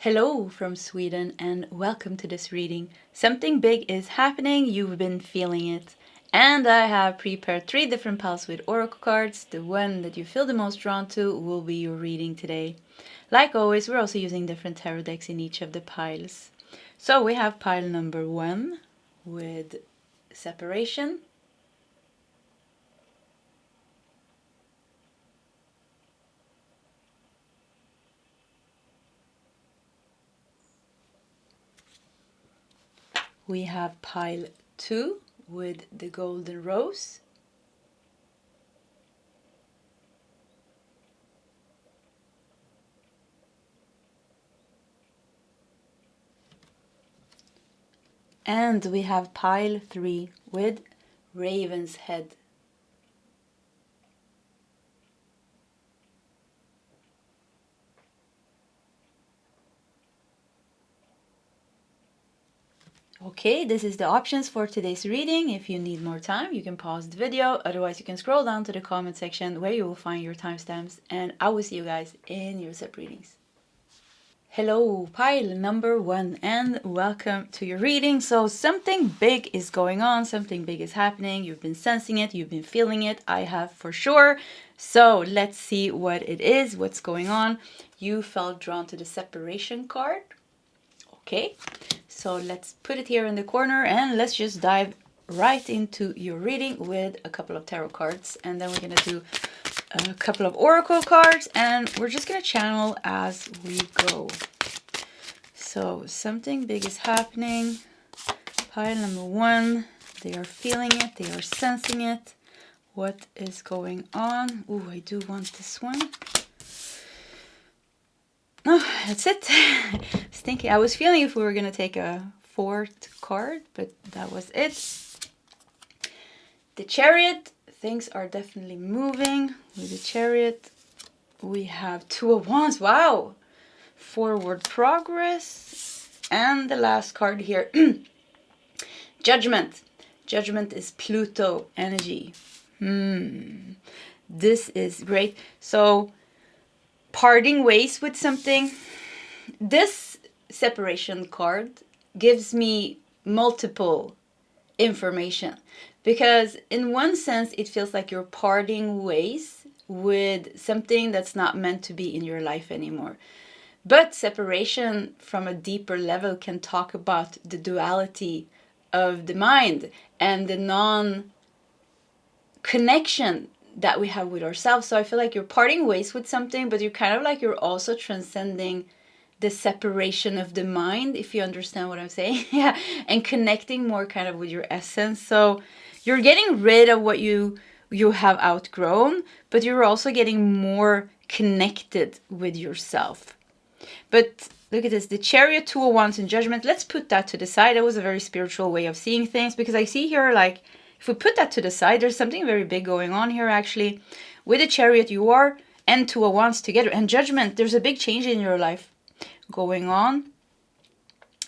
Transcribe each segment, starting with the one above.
Hello from Sweden and welcome to this reading. Something big is happening, you've been feeling it. And I have prepared 3 different piles with oracle cards. The one that you feel the most drawn to will be your reading today. Like always, we're also using different tarot decks in each of the piles. So we have pile number 1 with separation. We have pile 2 with the golden rose. And we have pile 3 with raven's head. Okay, this is the options for today's reading. If you need more time, you can pause the video. Otherwise, you can scroll down to the comment section where you will find your timestamps. And I will see you guys in your sep readings. Hello, pile number 1, and welcome to your reading. So something big is going on, something big is happening. You've been sensing it, you've been feeling it. I have for sure. So let's see what it is, what's going on. You felt drawn to the separation card. Okay, so let's put it here in the corner and let's just dive right into your reading with a couple of tarot cards. And then we're going to do a couple of oracle cards and we're just going to channel as we go. So something big is happening. Pile number 1, they are feeling it, they are sensing it. What is going on? Ooh, I do want this one. Oh, that's it. I was feeling if we were going to take a 4th card, but that was it. The Chariot. Things are definitely moving with the Chariot. We have 2 of Wands. Wow. Forward progress. And the last card here. Judgment. Judgment is Pluto energy. This is great. So parting ways with something. This separation card gives me multiple information because in one sense it feels like you're parting ways with something that's not meant to be in your life anymore. But separation from a deeper level can talk about the duality of the mind and the non-connection that we have with ourselves. So I feel like you're parting ways with something, but you're kind of like you're also transcending the separation of the mind, if you understand what I'm saying. Yeah, and connecting more kind of with your essence. So you're getting rid of what you have outgrown, but you're also getting more connected with yourself. But look at this, the Chariot, 2 of Wands and Judgment. Let's put that to the side. That was a very spiritual way of seeing things because I see here like if we put that to the side, there's something very big going on here actually. With the Chariot you are and 2 of Wands together. And Judgment, there's a big change in your life going on.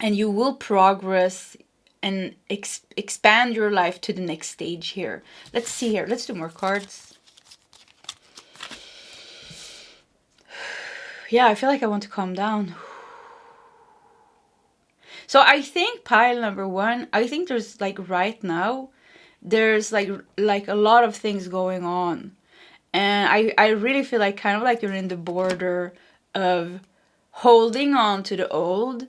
And you will progress and expand your life to the next stage here. Let's see here. Let's do more cards. Yeah, I feel like I want to calm down. So I think pile number 1, I think there's like right now, there's like a lot of things going on. And I really feel like kind of like you're in the border of holding on to the old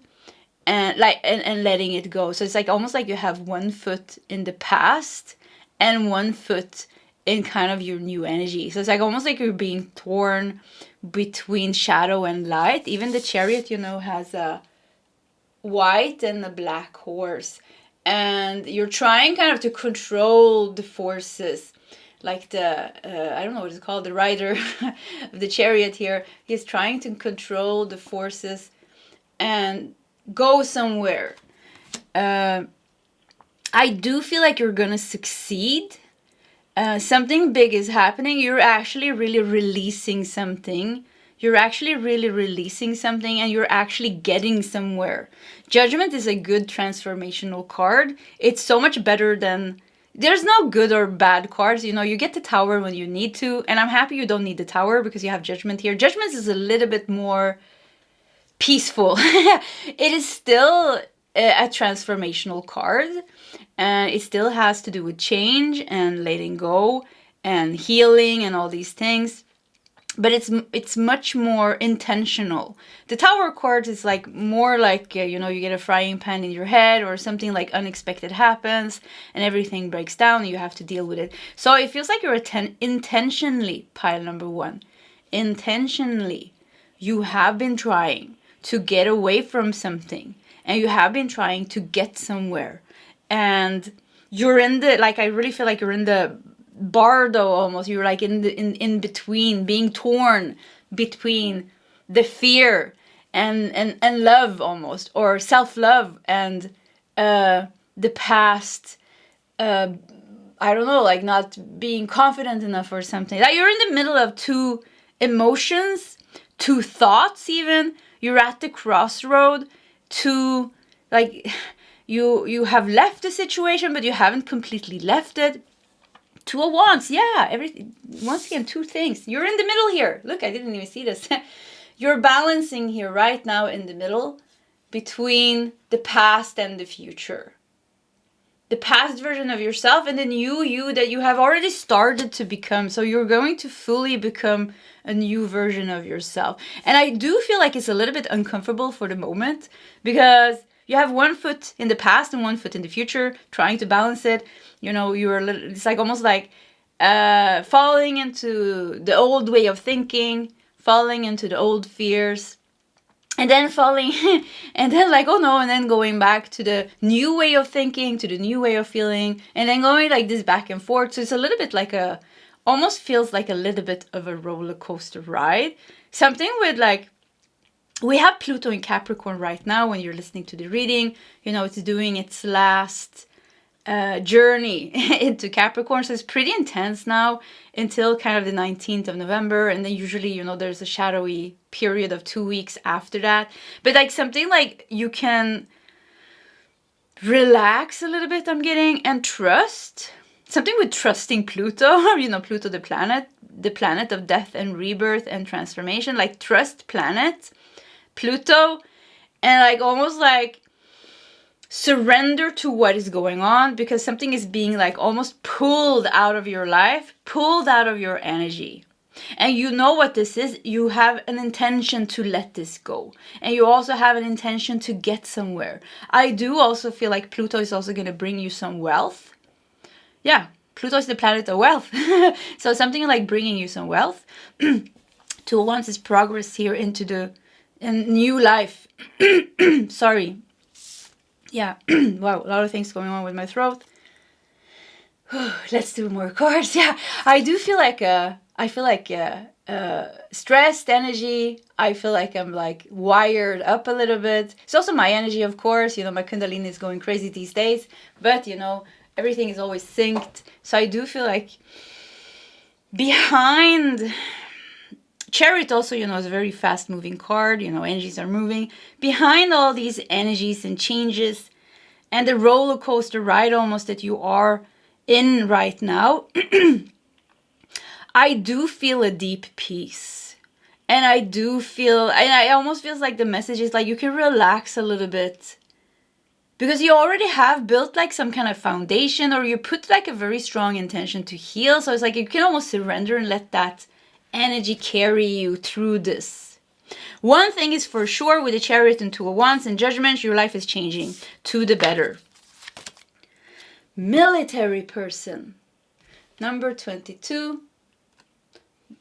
and like and letting it go. So it's like almost like you have 1 foot in the past and 1 foot in kind of your new energy. So it's like almost like you're being torn between shadow and light. Even the Chariot, you know, has a white and a black horse. And you're trying kind of to control the forces. Like the, I don't know what it's called, the rider of the Chariot here. He's trying to control the forces and go somewhere. I do feel like you're going to succeed. Something big is happening. You're actually really releasing something. You're actually really releasing something and you're actually getting somewhere. Judgment is a good transformational card. It's so much better than... There's no good or bad cards. You know, you get the Tower when you need to. And I'm happy you don't need the Tower because you have Judgment here. Judgment is a little bit more peaceful. It is still a transformational card, and it still has to do with change and letting go and healing and all these things. But it's much more intentional. The Tower card is like more like, you know, you get a frying pan in your head, or something like unexpected happens and everything breaks down and you have to deal with it. So it feels like you're intentionally, pile number 1, intentionally, you have been trying to get away from something, and you have been trying to get somewhere, and you're in the, like, I really feel like you're in the bardo almost. You're like in between, being torn between the fear and love almost, or self-love, and the past, I don't know, like not being confident enough or something. Like you're in the middle of two emotions, two thoughts even. You're at the crossroad to, like, you have left the situation, but you haven't completely left it. Two of Wands, yeah, everything. Once again, two things. You're in the middle here. Look, I didn't even see this. You're balancing here right now in the middle between the past and the future. The past version of yourself and the new you that you have already started to become. So you're going to fully become a new version of yourself. And I do feel like it's a little bit uncomfortable for the moment, because you have one foot in the past and one foot in the future, trying to balance it. You know, you're a little, it's like almost like falling into the old way of thinking, falling into the old fears, and then falling, and then like, oh no, and then going back to the new way of thinking, to the new way of feeling, and then going like this back and forth. So it's a little bit like almost feels like a little bit of a roller coaster ride. Something with like, we have Pluto in Capricorn right now when you're listening to the reading. You know, it's doing its last journey into Capricorn. So it's pretty intense now until kind of the 19th of November. And then usually, you know, there's a shadowy period of 2 weeks after that. But like something like you can relax a little bit, I'm getting, and trust. Something with trusting Pluto, you know, Pluto, the planet of death and rebirth and transformation. Like trust planet, Pluto, and like almost like surrender to what is going on, because something is being like almost pulled out of your life, pulled out of your energy. And you know what this is. You have an intention to let this go. And you also have an intention to get somewhere. I do also feel like Pluto is also going to bring you some wealth. Yeah, Pluto is the planet of wealth. So something like bringing you some wealth. To once is progress here into the new life. Sorry. Yeah, wow, a lot of things going on with my throat. Let's do more cards. Yeah, I do feel like stressed energy. I feel like I'm like wired up a little bit. It's also my energy, of course. You know, my Kundalini is going crazy these days. But, you know, everything is always synced. So I do feel like behind... Chariot also, you know, is a very fast moving card. You know, energies are moving. Behind all these energies and changes and the roller coaster ride almost that you are in right now, I do feel a deep peace. And I do feel, and I almost feels like the message is like you can relax a little bit. Because you already have built like some kind of foundation, or you put like a very strong intention to heal. So it's like you can almost surrender and let that energy carry you through this. One thing is for sure with the Chariot and Two of Wands and Judgment, your life is changing to the better. Military person. Number 22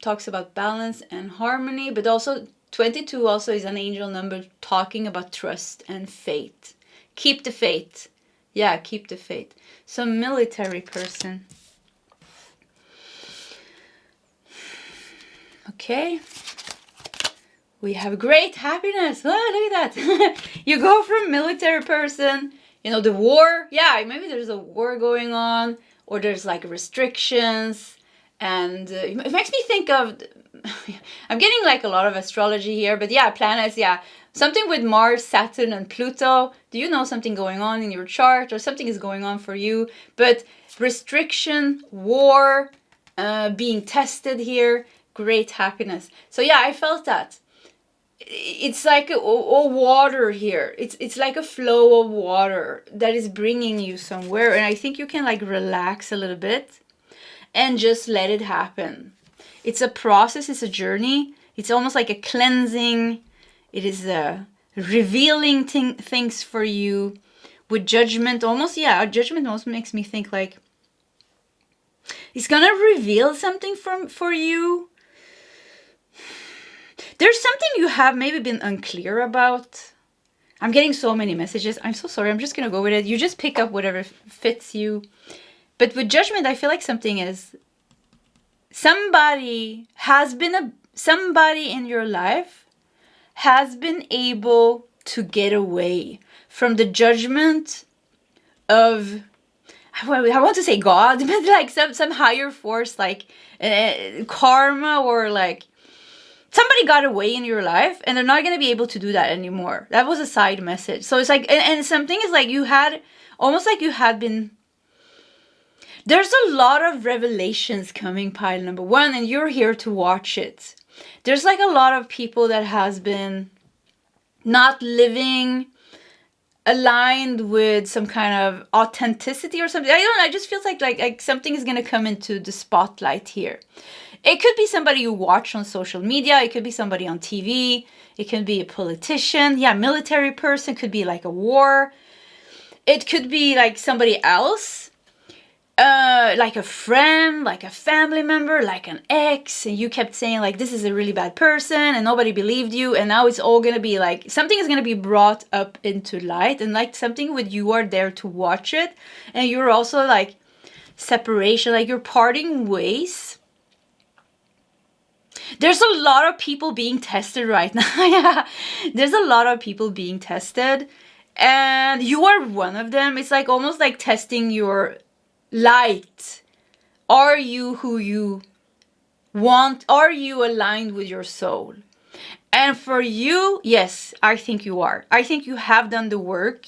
talks about balance and harmony, but also 22 also is an angel number talking about trust and faith. Keep the faith. Yeah, keep the faith. So military person. Okay, we have great happiness. Oh, look at that. You go from military person, you know, the war. Yeah, maybe there's a war going on, or there's like restrictions. And it makes me think of, I'm getting like a lot of astrology here, but yeah, planets, yeah. Something with Mars, Saturn, and Pluto. Do you know something going on in your chart, or something is going on for you? But restriction, war, being tested here. Great happiness. So yeah, I felt that. it's like a water here. It's like a flow of water that is bringing you somewhere, and I think you can like relax a little bit and just let it happen. It's a process, it's a journey. It's almost like a cleansing. It is revealing things for you with judgment. Almost, yeah, judgment almost makes me think like it's gonna reveal something for you. There's something you have maybe been unclear about. I'm getting so many messages. I'm so sorry. I'm just gonna go with it. You just pick up whatever fits you. But with judgment, I feel like something is... Somebody in your life has been able to get away from the judgment of... I want to say God, but like some higher force, like karma, or like... Somebody got away in your life and they're not going to be able to do that anymore. That was a side message. So it's like, and something is like you had, almost like you had been, there's a lot of revelations coming, pile number one, and you're here to watch it. There's like a lot of people that has been not living aligned with some kind of authenticity or something. I don't know. I just feels like something is going to come into the spotlight here. It could be somebody you watch on social media. It could be somebody on TV. It could be a politician. Yeah, military person. Could be like a war. It could be like somebody else. Like a friend, like a family member, like an ex. And you kept saying like, this is a really bad person. And nobody believed you. And now it's all going to be like, something is going to be brought up into light. And like something with you are there to watch it. And you're also like separation. Like you're parting ways. There's a lot of people being tested right now. Yeah, there's a lot of people being tested, and you are one of them. It's like almost like testing your light. Are you who you want? Are you aligned with your soul? And for you, yes, I think you are. I think you have done the work.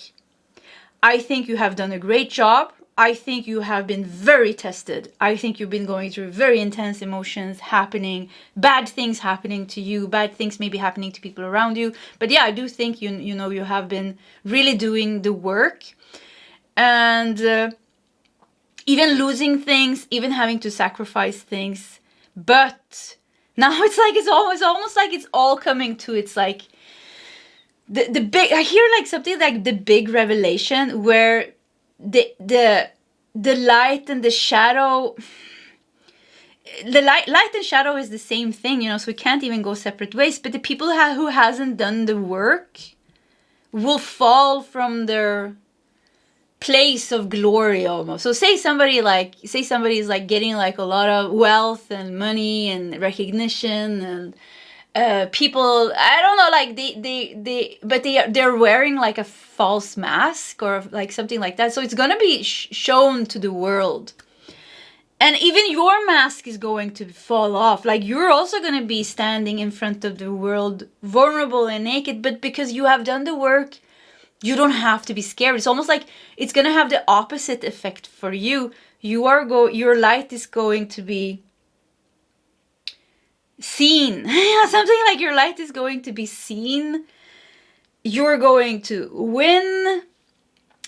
I think you have done a great job. I think you have been very tested. I think you've been going through very intense emotions happening, bad things happening to you, bad things maybe happening to people around you. But yeah, I do think you know you have been really doing the work, and even losing things, even having to sacrifice things. But now it's like it's almost like it's all coming to it's like the big. I hear like something like the big revelation where the light and the shadow, the light and shadow is the same thing, you know, so we can't even go separate ways. But the people who hasn't done the work will fall from their place of glory almost. So say somebody is like getting like a lot of wealth and money and recognition and people, I don't know, like they're wearing like a false mask or like something like that. So it's gonna be shown to the world, and even your mask is going to fall off. Like you're also gonna be standing in front of the world, vulnerable and naked. But because you have done the work, you don't have to be scared. It's almost like it's gonna have the opposite effect for you. Your light is going to be seen. Yeah, something like your light is going to be seen. You're going to win.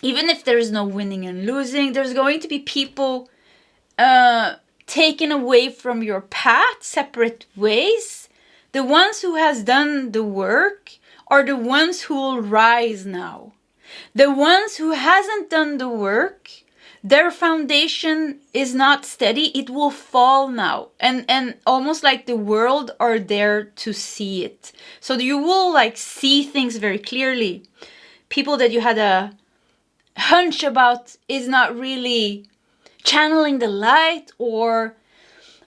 Even if there is no winning and losing, there's going to be people taken away from your path, separate ways. The ones who has done the work are the ones who will rise now. The ones who hasn't done the work, their foundation is not steady. It will fall now. And almost like the world are there to see it. So you will like see things very clearly. People that you had a hunch about is not really channeling the light, or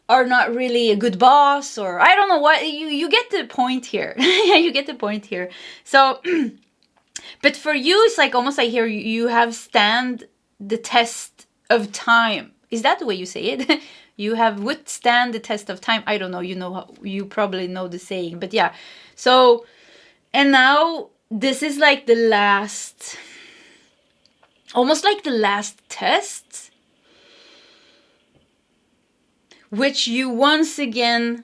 are not really a good boss, or I don't know what. You get the point here. Yeah, you get the point here. So, but for you, it's like almost like here you have stand the test of time. Is that the way you say it? You have withstand the test of time. I don't know. You probably know the saying, but yeah. So, and now this is like the last, almost like the last test, which you once again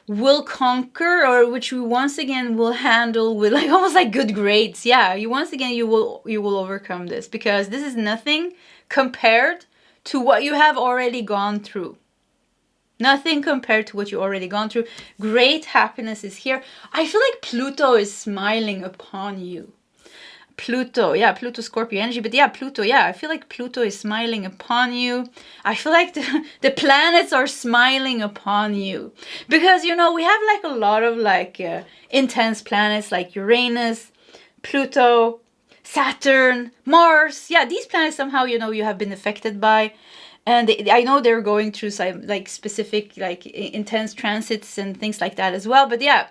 will conquer, or which you once again will handle with like almost like good grades. Yeah, you once again you will overcome this, because this is nothing compared to what you have already gone through. Nothing compared to what you already gone through. Great happiness is here. I feel like Pluto is smiling upon you. Pluto, yeah, Pluto, Scorpio energy, but yeah, Pluto, yeah, I feel like Pluto is smiling upon you. I feel like the planets are smiling upon you, because, you know, we have like a lot of like intense planets like Uranus, Pluto, Saturn, Mars. Yeah, these planets somehow, you know, you have been affected by, and I know they're going through some like specific like intense transits and things like that as well. But yeah,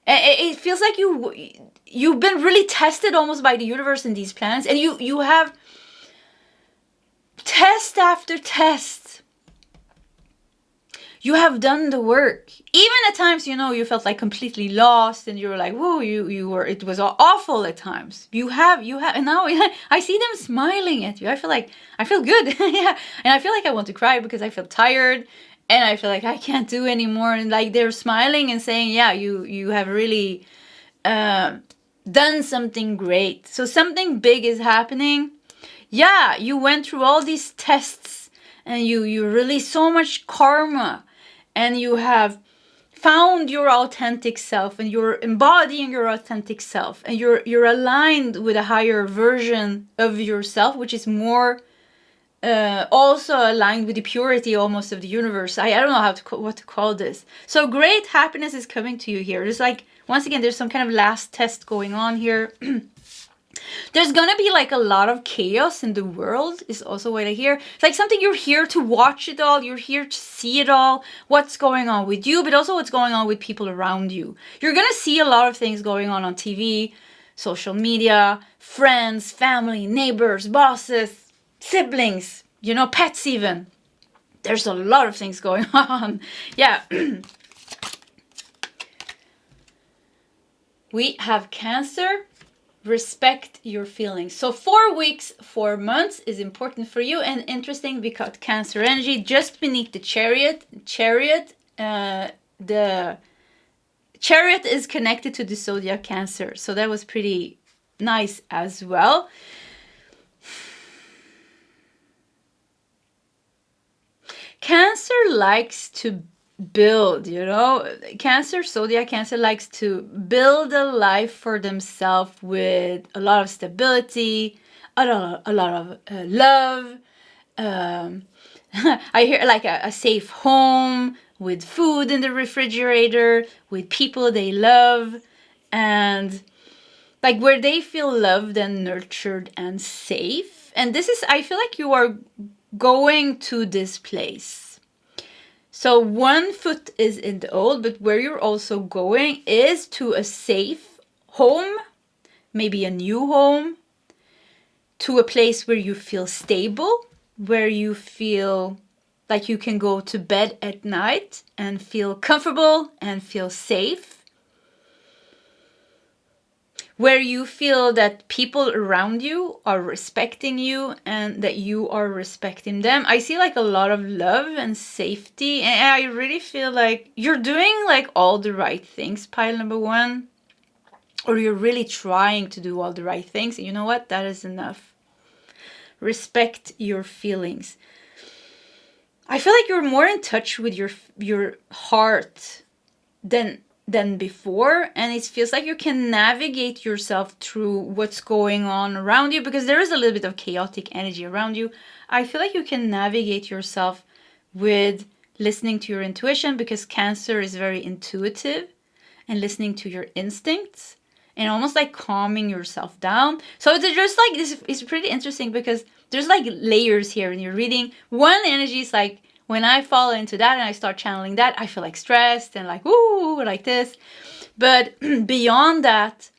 it feels like you've been really tested almost by the universe and these planets, and you have test after test. You have done the work. Even at times, you know, you felt like completely lost, and you were like, whoa, you were, it was awful at times. You have, and now I see them smiling at you. I feel good. Yeah. And I feel like I want to cry because I feel tired, and I feel like I can't do anymore. And like they're smiling and saying, yeah, you have really done something great. So something big is happening. Yeah, you went through all these tests, and you released so much karma, and you have found your authentic self, and you're embodying your authentic self, and you're aligned with a higher version of yourself, which is more also aligned with the purity almost of the universe. I don't know what to call this. So great happiness is coming to you here. There's like, once again, there's some kind of last test going on here. There's gonna be like a lot of chaos in the world is also what I hear. It's like something you're here to watch it all. You're here to see it all. What's going on with you, but also what's going on with people around you. You're gonna see a lot of things going on TV, social media, friends, family, neighbors, bosses, siblings, you know, pets even. There's a lot of things going on. Yeah. We have Cancer. Respect your feelings. So 4 weeks, 4 months is important for you, and interesting because Cancer energy just beneath the Chariot. The Chariot is connected to the zodiac Cancer, so that was pretty nice as well. Cancer likes to build, you know, zodiac Cancer likes to build a life for themselves with a lot of stability, a lot of love. I hear like a safe home with food in the refrigerator, with people they love, and like where they feel loved and nurtured and safe. And this is, I feel like you are going to this place. So one foot is in the old, but where you're also going is to a safe home, maybe a new home, to a place where you feel stable, where you feel like you can go to bed at night and feel comfortable and feel safe, where you feel that people around you are respecting you and that you are respecting them. I see like a lot of love and safety, and I really feel like you're doing like all the right things, pile number 1, or you're really trying to do all the right things. And you know what? That is enough. Respect your feelings. I feel like you're more in touch with your heart than before, and it feels like you can navigate yourself through what's going on around you, because there is a little bit of chaotic energy around you. I feel like you can navigate yourself with listening to your intuition, because Cancer is very intuitive, and listening to your instincts and almost like calming yourself down. So it's just like this is pretty interesting, because there's like layers here in your reading. One energy is like, when I fall into that and I start channeling that, I feel like stressed and like, ooh, like this. But beyond that,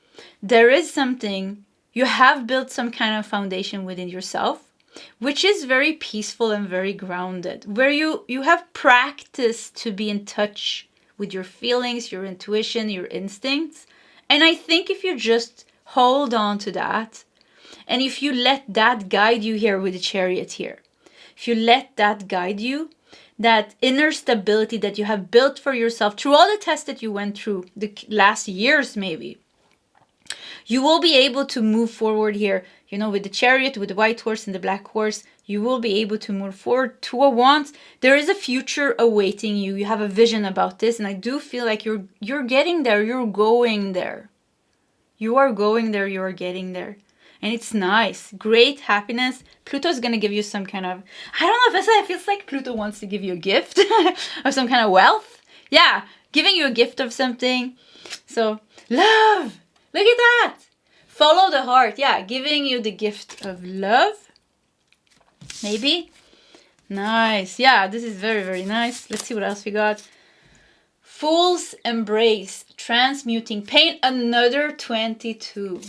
there is something, you have built some kind of foundation within yourself, which is very peaceful and very grounded, where you have practiced to be in touch with your feelings, your intuition, your instincts. And I think if you just hold on to that, and if you let that guide you here with the Chariot here, if you let that guide you, that inner stability that you have built for yourself through all the tests that you went through the last years maybe. You will be able to move forward here, you know, with the Chariot, with the white horse and the black horse. You will be able to move forward. Two of Wands. There is a future awaiting you. You have a vision about this, and I do feel like you're getting there. You're going there. You are going there. You are getting there. And it's nice. Great happiness. Pluto is going to give you some kind of, I don't know if it feels like Pluto wants to give you a gift of some kind of wealth. Yeah, giving you a gift of something. So, love. Look at that. Follow the heart. Yeah, giving you the gift of love. Maybe. Nice. Yeah, this is very, very nice. Let's see what else we got. Fool's embrace. Transmuting pain. Another 22.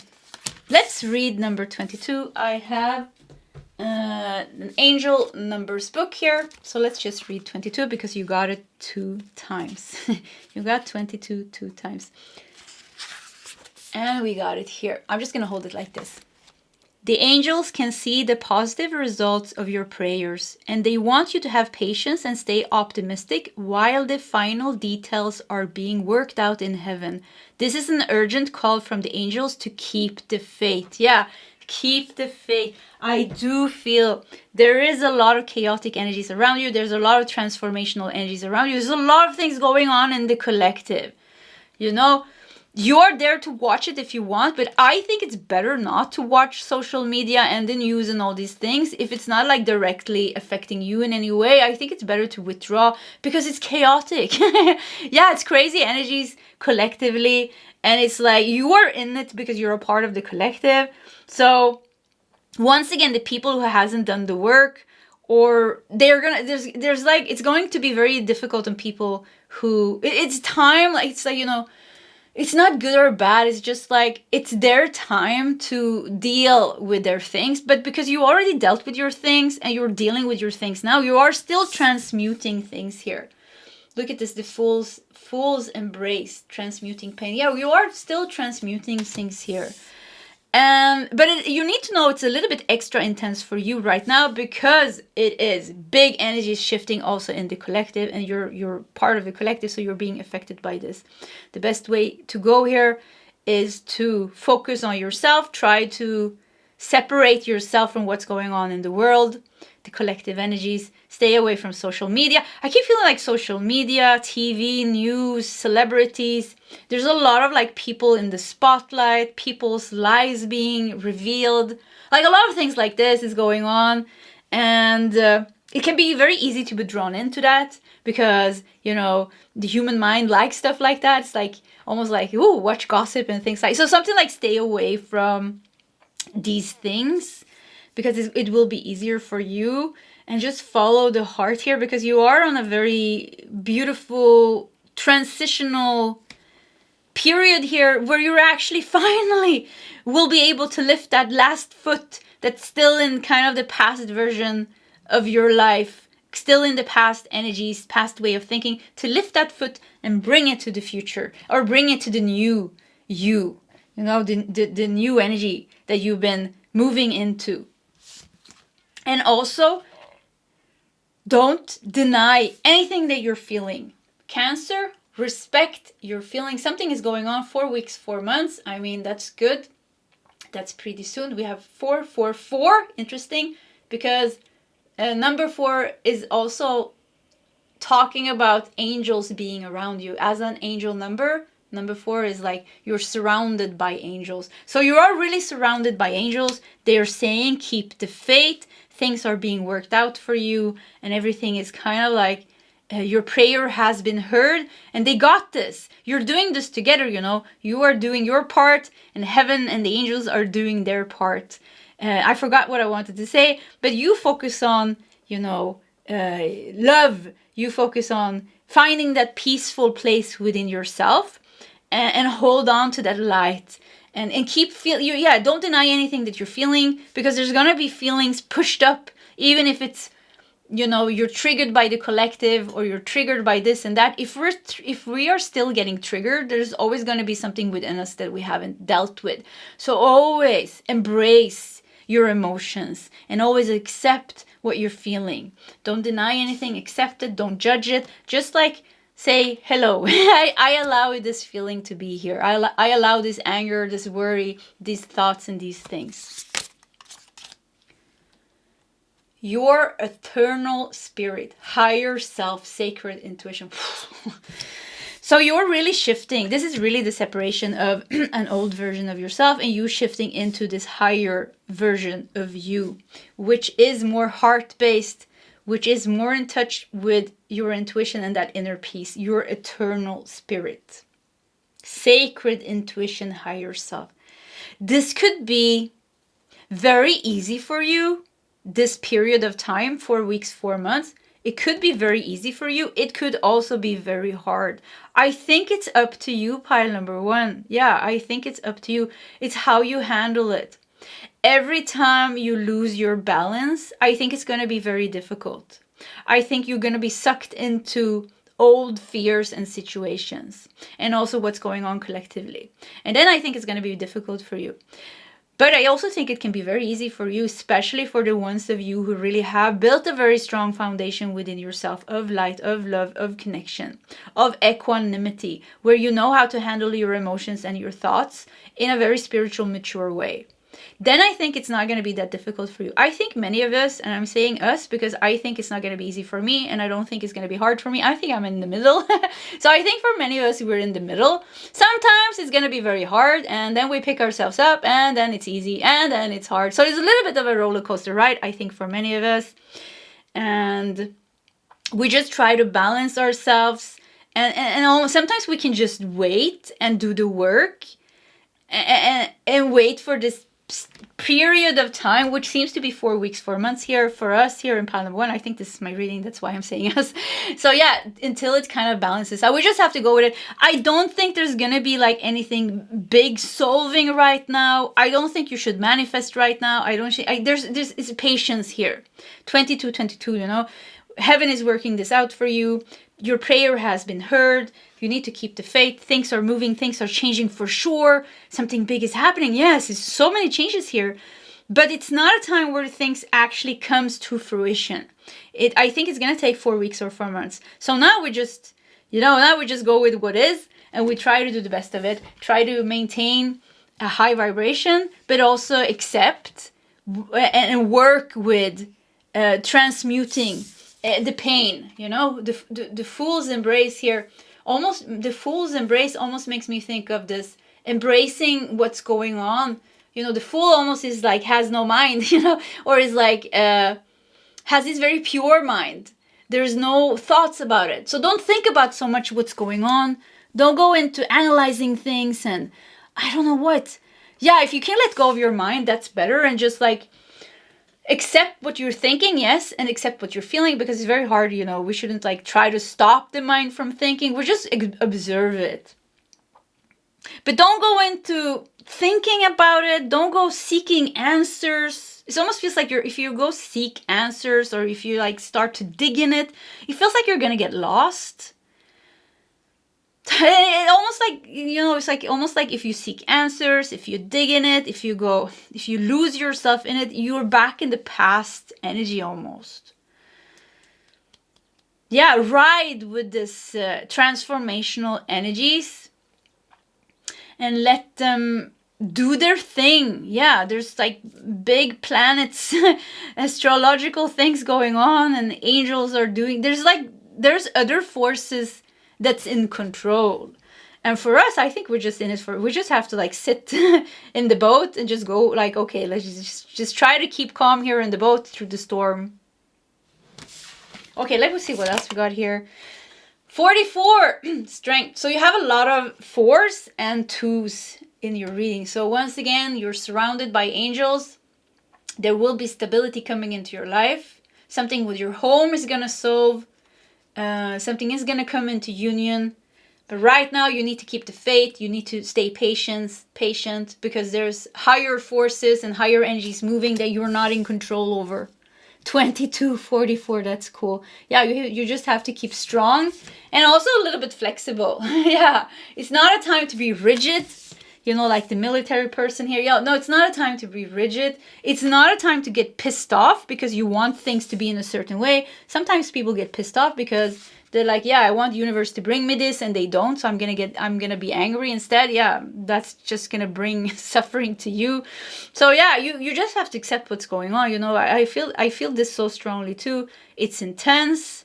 Let's read number 22. I have an angel numbers book here. So let's just read 22 because you got it 2 times. You got 22 2 times. And we got it here. I'm just going to hold it like this. The angels can see the positive results of your prayers, and they want you to have patience and stay optimistic while the final details are being worked out in heaven. This is an urgent call from the angels to keep the faith. Yeah, keep the faith. I do feel there is a lot of chaotic energies around you. There's a lot of transformational energies around you. There's a lot of things going on in the collective. You know, you're there to watch it if you want, but I think it's better not to watch social media and the news and all these things. If it's not like directly affecting you in any way, I think it's better to withdraw because it's chaotic. Yeah, it's crazy energies collectively. And it's like you are in it because you're a part of the collective. So once again, the people who hasn't done the work, or they're gonna, there's like, it's going to be very difficult on people who, it's time, like, it's like, you know, it's not good or bad. It's just like, it's their time to deal with their things. But because you already dealt with your things and you're dealing with your things now, you are still transmuting things here. Look at this, the fool's embrace, transmuting pain. Yeah, you are still transmuting things here. But you need to know it's a little bit extra intense for you right now because it is big energy shifting also in the collective, and you're part of the collective, so you're being affected by this. The best way to go here is to focus on yourself, try to separate yourself from what's going on in the world, the collective energies, stay away from social media. I keep feeling like social media, TV, news, celebrities, there's a lot of like people in the spotlight, people's lives being revealed. Like a lot of things like this is going on. And it can be very easy to be drawn into that because, you know, the human mind likes stuff like that. It's like almost like, ooh, watch gossip and things like, so something like stay away from these things because it will be easier for you, and just follow the heart here because you are on a very beautiful transitional period here where you're actually finally will be able to lift that last foot that's still in kind of the past version of your life, still in the past energies, past way of thinking, to lift that foot and bring it to the future or bring it to the new you know, the new energy that you've been moving into. And also, don't deny anything that you're feeling. Cancer, respect your feelings. Something is going on. 4 weeks, 4 months. I mean, that's good. That's pretty soon. We have 444. Interesting, because number 4 is also talking about angels being around you. As an angel number 4 is like you're surrounded by angels. So you are really surrounded by angels. They are saying, keep the faith. Things are being worked out for you, and everything is kind of like your prayer has been heard, and they got this. You're doing this together, you know. You are doing your part, and heaven and the angels are doing their part. I forgot what I wanted to say, but you focus on, you know, love. You focus on finding that peaceful place within yourself, and hold on to that light. And keep don't deny anything that you're feeling, because there's gonna be feelings pushed up, even if it's, you know, you're triggered by the collective or you're triggered by this and that. If we are still getting triggered, there's always gonna be something within us that we haven't dealt with. So always embrace your emotions and always accept what you're feeling. Don't deny anything, accept it, don't judge it. Just like say hello. I allow this feeling to be here. I allow this anger, this worry, these thoughts and these things. Your eternal spirit, higher self, sacred intuition. So you're really shifting. This is really the separation of an old version of yourself and you shifting into this higher version of you, which is more heart-based, which is more in touch with your intuition and that inner peace, your eternal spirit. Sacred intuition, higher self. This could be very easy for you, this period of time, 4 weeks, 4 months. It could be very easy for you. It could also be very hard. I think it's up to you, pile number 1. Yeah, I think it's up to you. It's how you handle it. Every time you lose your balance, I think it's going to be very difficult. I think you're going to be sucked into old fears and situations and also what's going on collectively. And then I think it's going to be difficult for you. But I also think it can be very easy for you, especially for the ones of you who really have built a very strong foundation within yourself of light, of love, of connection, of equanimity, where you know how to handle your emotions and your thoughts in a very spiritual, mature way. Then I think it's not going to be that difficult for you. I think many of us, and I'm saying us because I think it's not going to be easy for me and I don't think it's going to be hard for me. I think I'm in the middle. So I think for many of us, we're in the middle. Sometimes it's going to be very hard and then we pick ourselves up and then it's easy and then it's hard. So it's a little bit of a roller coaster ride, I think, for many of us. And we just try to balance ourselves and sometimes we can just wait and do the work and wait for this period of time, which seems to be 4 weeks, 4 months here for us here in pile number 1. I think this is my reading, that's why I'm saying us. So yeah, until it kind of balances out, we just have to go with it. I don't think there's gonna be like anything big solving right now. I don't think you should manifest right now. There's patience here. 22, you know, heaven is working this out for you. Your prayer has been heard. You need to keep the faith. Things are moving. Things are changing for sure. Something big is happening. Yes, there's so many changes here. But it's not a time where things actually comes to fruition. I think it's going to take 4 weeks or 4 months. So now we just, now we just go with what is. And we try to do the best of it. Try to maintain a high vibration. But also accept and work with transmuting the pain, the fool's embrace here. The fool's embrace almost makes me think of this embracing what's going on. The fool almost is like has no mind, or is like has this very pure mind. There's no thoughts about it. So don't think about so much what's going on. Don't go into analyzing things and I don't know what. Yeah, if you can let go of your mind, that's better, and just like accept what you're thinking, yes, and accept what you're feeling, because it's very hard, we shouldn't like try to stop the mind from thinking. We just observe it. But don't go into thinking about it. Don't go seeking answers. It almost feels like if you go seek answers, or if you like start to dig in it, it feels like you're gonna get lost. It almost like, it's like almost like if you seek answers, if you dig in it, if you lose yourself in it, you're back in the past energy almost. Yeah, ride with this transformational energies and let them do their thing. Yeah, there's like big planets, astrological things going on, and angels are doing, there's other forces that's in control. And for us, I think we're just in it we just have to like sit in the boat and just go like, okay, let's just try to keep calm here in the boat through the storm. Okay, let me see what else we got here. 44, strength. So you have a lot of 4s and 2s in your reading. So once again, you're surrounded by angels. There will be stability coming into your life. Something with your home is going to solve. Something is going to come into union. But right now you need to keep the faith. You need to stay patient, because there's higher forces and higher energies moving that you're not in control over. 22, 44, that's cool. Yeah, you just have to keep strong and also a little bit flexible. Yeah, it's not a time to be rigid. you know, like the military person here. Yeah, no, it's not a time to be rigid. It's not a time to get pissed off because you want things to be in a certain way. Sometimes people get pissed off because they're like, yeah, I want the universe to bring me this, and they don't, so I'm gonna be angry instead. Yeah, that's just gonna bring suffering to you. So yeah, you just have to accept what's going on. You know, I feel this so strongly too. It's intense.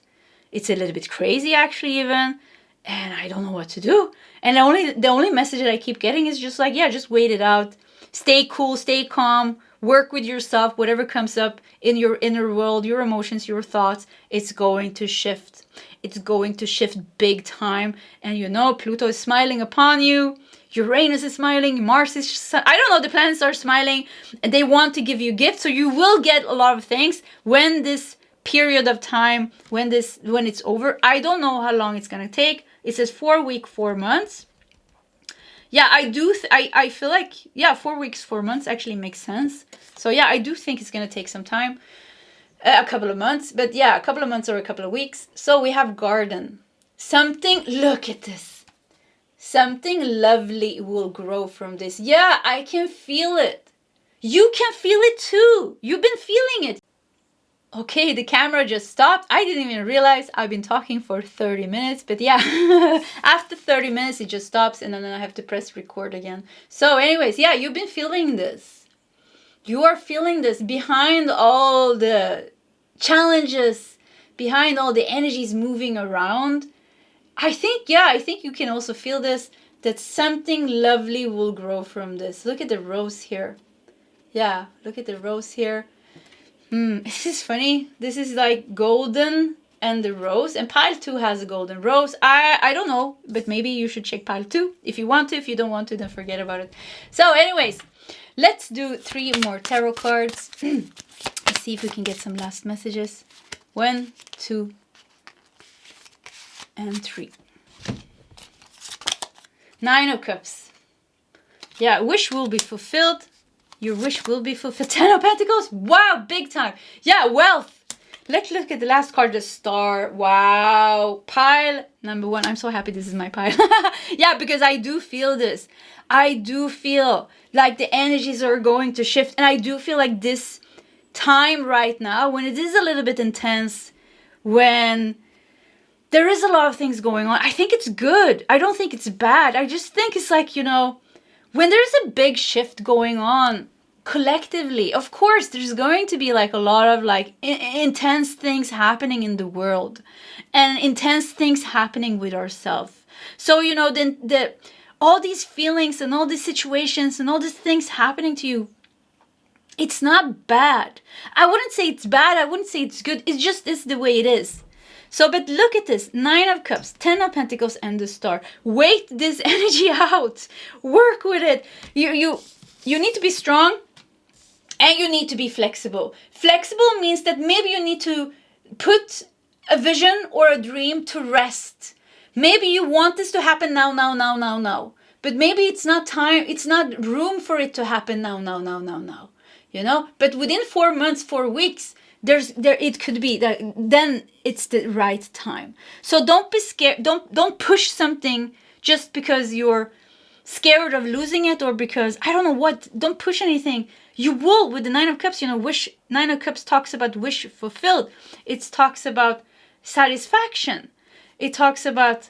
It's a little bit crazy, actually, even. And I don't know what to do. And the only message that I keep getting is just like, yeah, just wait it out. Stay cool, stay calm, work with yourself, whatever comes up in your inner world, your emotions, your thoughts, it's going to shift. It's going to shift big time. And you know, Pluto is smiling upon you. Uranus is smiling. Mars is, I don't know, the planets are smiling. And they want to give you gifts. So you will get a lot of things when this period of time, when it's over. I don't know how long it's going to take. It says 4 weeks, 4 months. Yeah, I feel like, yeah, 4 weeks, 4 months actually makes sense. So yeah, I do think it's going to take some time. A couple of months. But yeah, a couple of months or a couple of weeks. So we have garden. Something, look at this. Something lovely will grow from this. Yeah, I can feel it. You can feel it too. You've been feeling it. Okay, the camera just stopped. I didn't even realize I've been talking for 30 minutes. But yeah, after 30 minutes, it just stops. And then I have to press record again. So anyways, yeah, you've been feeling this. You are feeling this behind all the challenges, behind all the energies moving around. I think you can also feel this, that something lovely will grow from this. Look at the rose here. Yeah, look at the rose here. This is funny. This is like golden and the rose. And pile 2 has a golden rose. I don't know, but maybe you should check pile 2 if you want to. If you don't want to, then forget about it. So anyways, let's do 3 more tarot cards. Let's see if we can get some last messages. 1, 2, and 3. 9 of Cups. Yeah, wish will be fulfilled. Your wish will be fulfilled. 10 of Pentacles. Wow, big time. Yeah, wealth. Let's look at the last card, the Star. Wow. Pile number 1. I'm so happy this is my pile. Yeah, because I do feel this. I do feel like the energies are going to shift. And I do feel like this time right now, when it is a little bit intense, when there is a lot of things going on, I think it's good. I don't think it's bad. I just think it's like, you know, when there's a big shift going on collectively, of course, there's going to be like a lot of like intense things happening in the world and intense things happening with ourselves. So, you know, then all these feelings and all these situations and all these things happening to you, it's not bad. I wouldn't say it's bad. I wouldn't say it's good. It's just the way it is. So, but look at this. 9 of Cups, 10 of Pentacles, and the Star. Wait this energy out. Work with it. You need to be strong and you need to be flexible. Flexible means that maybe you need to put a vision or a dream to rest. Maybe you want this to happen now. But maybe it's not time, it's not room for it to happen now. You know? But within 4 months, 4 weeks, it could be that then it's the right time. So don't be scared. Don't push something just because you're scared of losing it or because I don't know what. Don't push anything. You will with the 9 of Cups. You know, wish. 9 of Cups talks about wish fulfilled. It talks about satisfaction. It talks about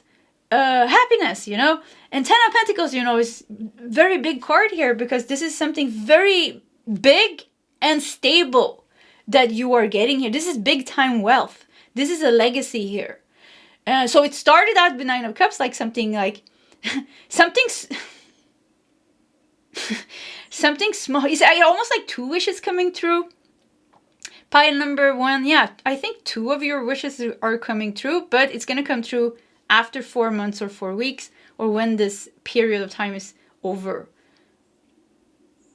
happiness. You know, and 10 of Pentacles. You know, is very big card here because this is something very big and stable that you are getting here. This is big time wealth. This is a legacy here. So it started out with 9 of Cups, like something like something small. It's almost like 2 wishes coming through. Pile number 1, yeah, I think 2 of your wishes are coming true, but it's gonna come true after 4 months or 4 weeks, or when this period of time is over.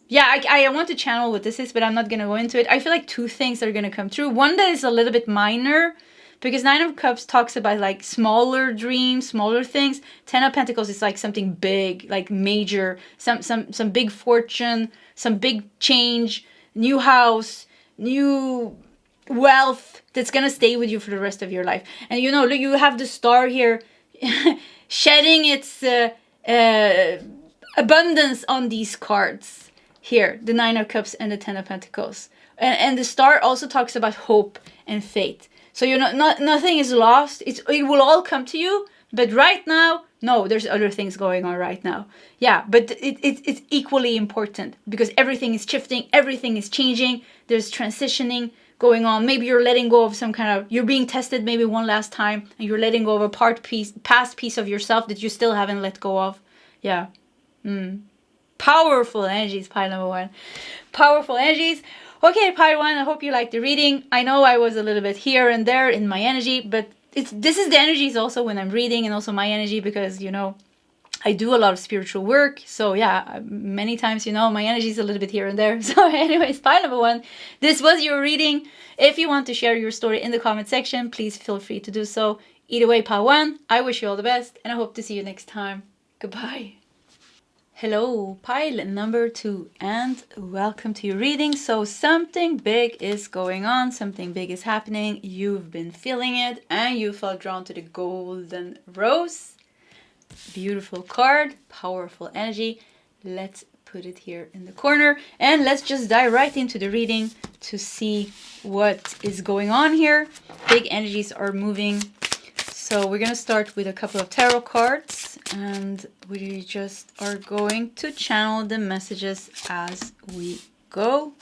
Yeah, I want to channel what this is, but I'm not going to go into it. I feel like 2 things are going to come true. One that is a little bit minor, because 9 of Cups talks about like smaller dreams, smaller things. 10 of Pentacles is like something big, like major, some big fortune, some big change, new house, new wealth that's going to stay with you for the rest of your life. And you know, you have the Star here shedding its abundance on these cards here, the Nine of Cups and the Ten of Pentacles. And the star also talks about hope and faith. So you're nothing is lost. It will all come to you. But right now, no, there's other things going on right now. Yeah, but it's equally important because everything is shifting, everything is changing. There's transitioning going on. Maybe you're letting go of some kind of, you're being tested maybe one last time, and you're letting go of a past piece of yourself that you still haven't let go of. Yeah. Powerful energies, pile number one. Powerful energies. Okay, pile one, I hope you liked the reading. I know I was a little bit here and there in my energy, but this is the energies also when I'm reading, and also my energy because, you know, I do a lot of spiritual work. So yeah, many times, you know, my energy is a little bit here and there. So anyways, pile number one, this was your reading. If you want to share your story in the comment section, please feel free to do so. Either way, pile one, I wish you all the best, and I hope to see you next time. Goodbye. Hello, pile number two, and welcome to your reading. So something big is going on, something big is happening. You've been feeling it, and you felt drawn to the golden rose. Beautiful card, powerful energy. Let's put it here in the corner, and let's just dive right into the reading to see what is going on here. Big energies are moving. So we're going to start with a couple of tarot cards, and we just are going to channel the messages as we go.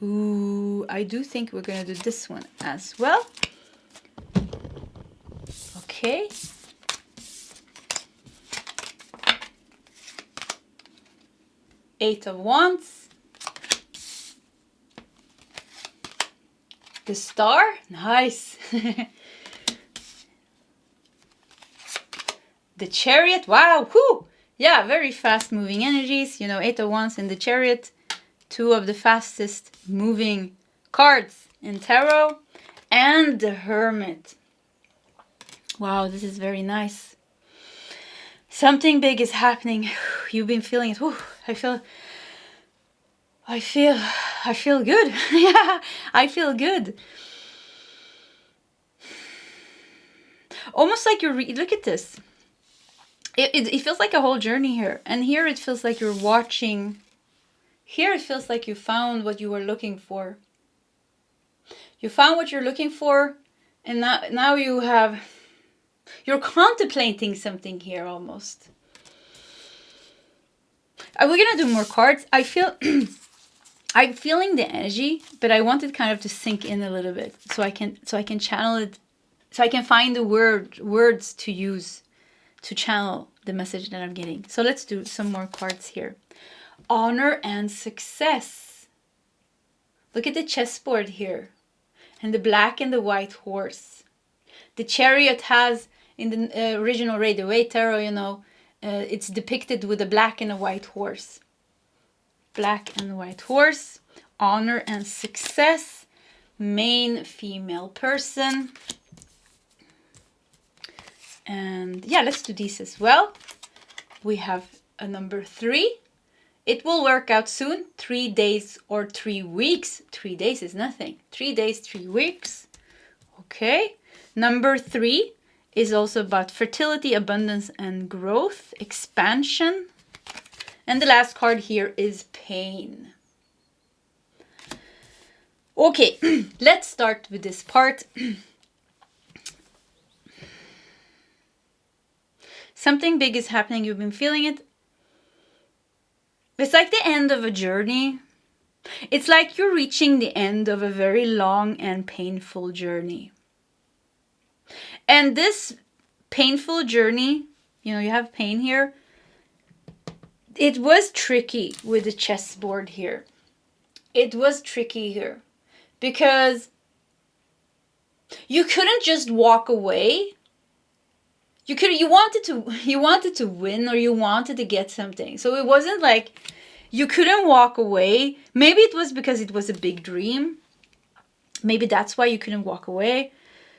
Ooh, I do think we're going to do this one as well. Okay. Eight of Wands. The Star, nice. The Chariot, wow, whoo. Yeah, very fast moving energies. You know, Eight of Wands and the Chariot, two of the fastest moving cards in tarot. And the Hermit. Wow, this is very nice. Something big is happening. You've been feeling it. Whew, I feel good. Yeah, I feel good. Almost like look at this. It feels like a whole journey here. And here it feels like you're watching. Here it feels like you found what you were looking for. You found what you're looking for. And now you're contemplating something here almost. We're going to do more cards. I feel... I'm feeling the energy, but I want it kind of to sink in a little bit so I can channel it, so I can find the words to use to channel the message that I'm getting. So let's do some more cards here. Honor and success. Look at the chessboard here, and the black and the white horse. The Chariot has, in the original Rider-Waite tarot, you know, it's depicted with a black and a white horse. Black and white horse, honor and success, main female person. And yeah, let's do these as well. We have a number 3. It will work out soon. 3 days or 3 weeks. 3 days is nothing. 3 days, 3 weeks. Okay. Number 3 is also about fertility, abundance, and growth, expansion. And the last card here is pain. Okay, let's start with this part. Something big is happening. You've been feeling it. It's like the end of a journey. It's like you're reaching the end of a very long and painful journey. And this painful journey, you know, you have pain here. It was tricky with the chessboard here. It was tricky here because you couldn't just walk away. You wanted to win, or you wanted to get something. So it wasn't like you couldn't walk away. Maybe it was because it was a big dream. Maybe that's why you couldn't walk away.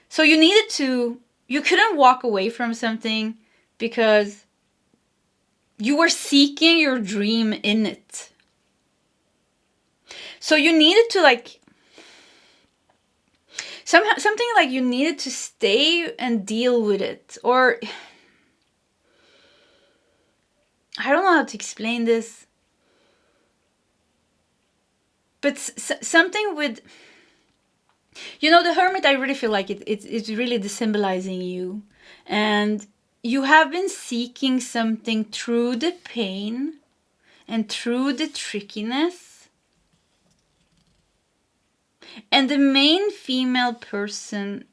So you couldn't walk away from something because you were seeking your dream in it. So you needed to something like you needed to stay and deal with it. Or I don't know how to explain this, but something with, you know, the Hermit, I really feel like it's really symbolizing you. And you have been seeking something through the pain and through the trickiness. And the main female person,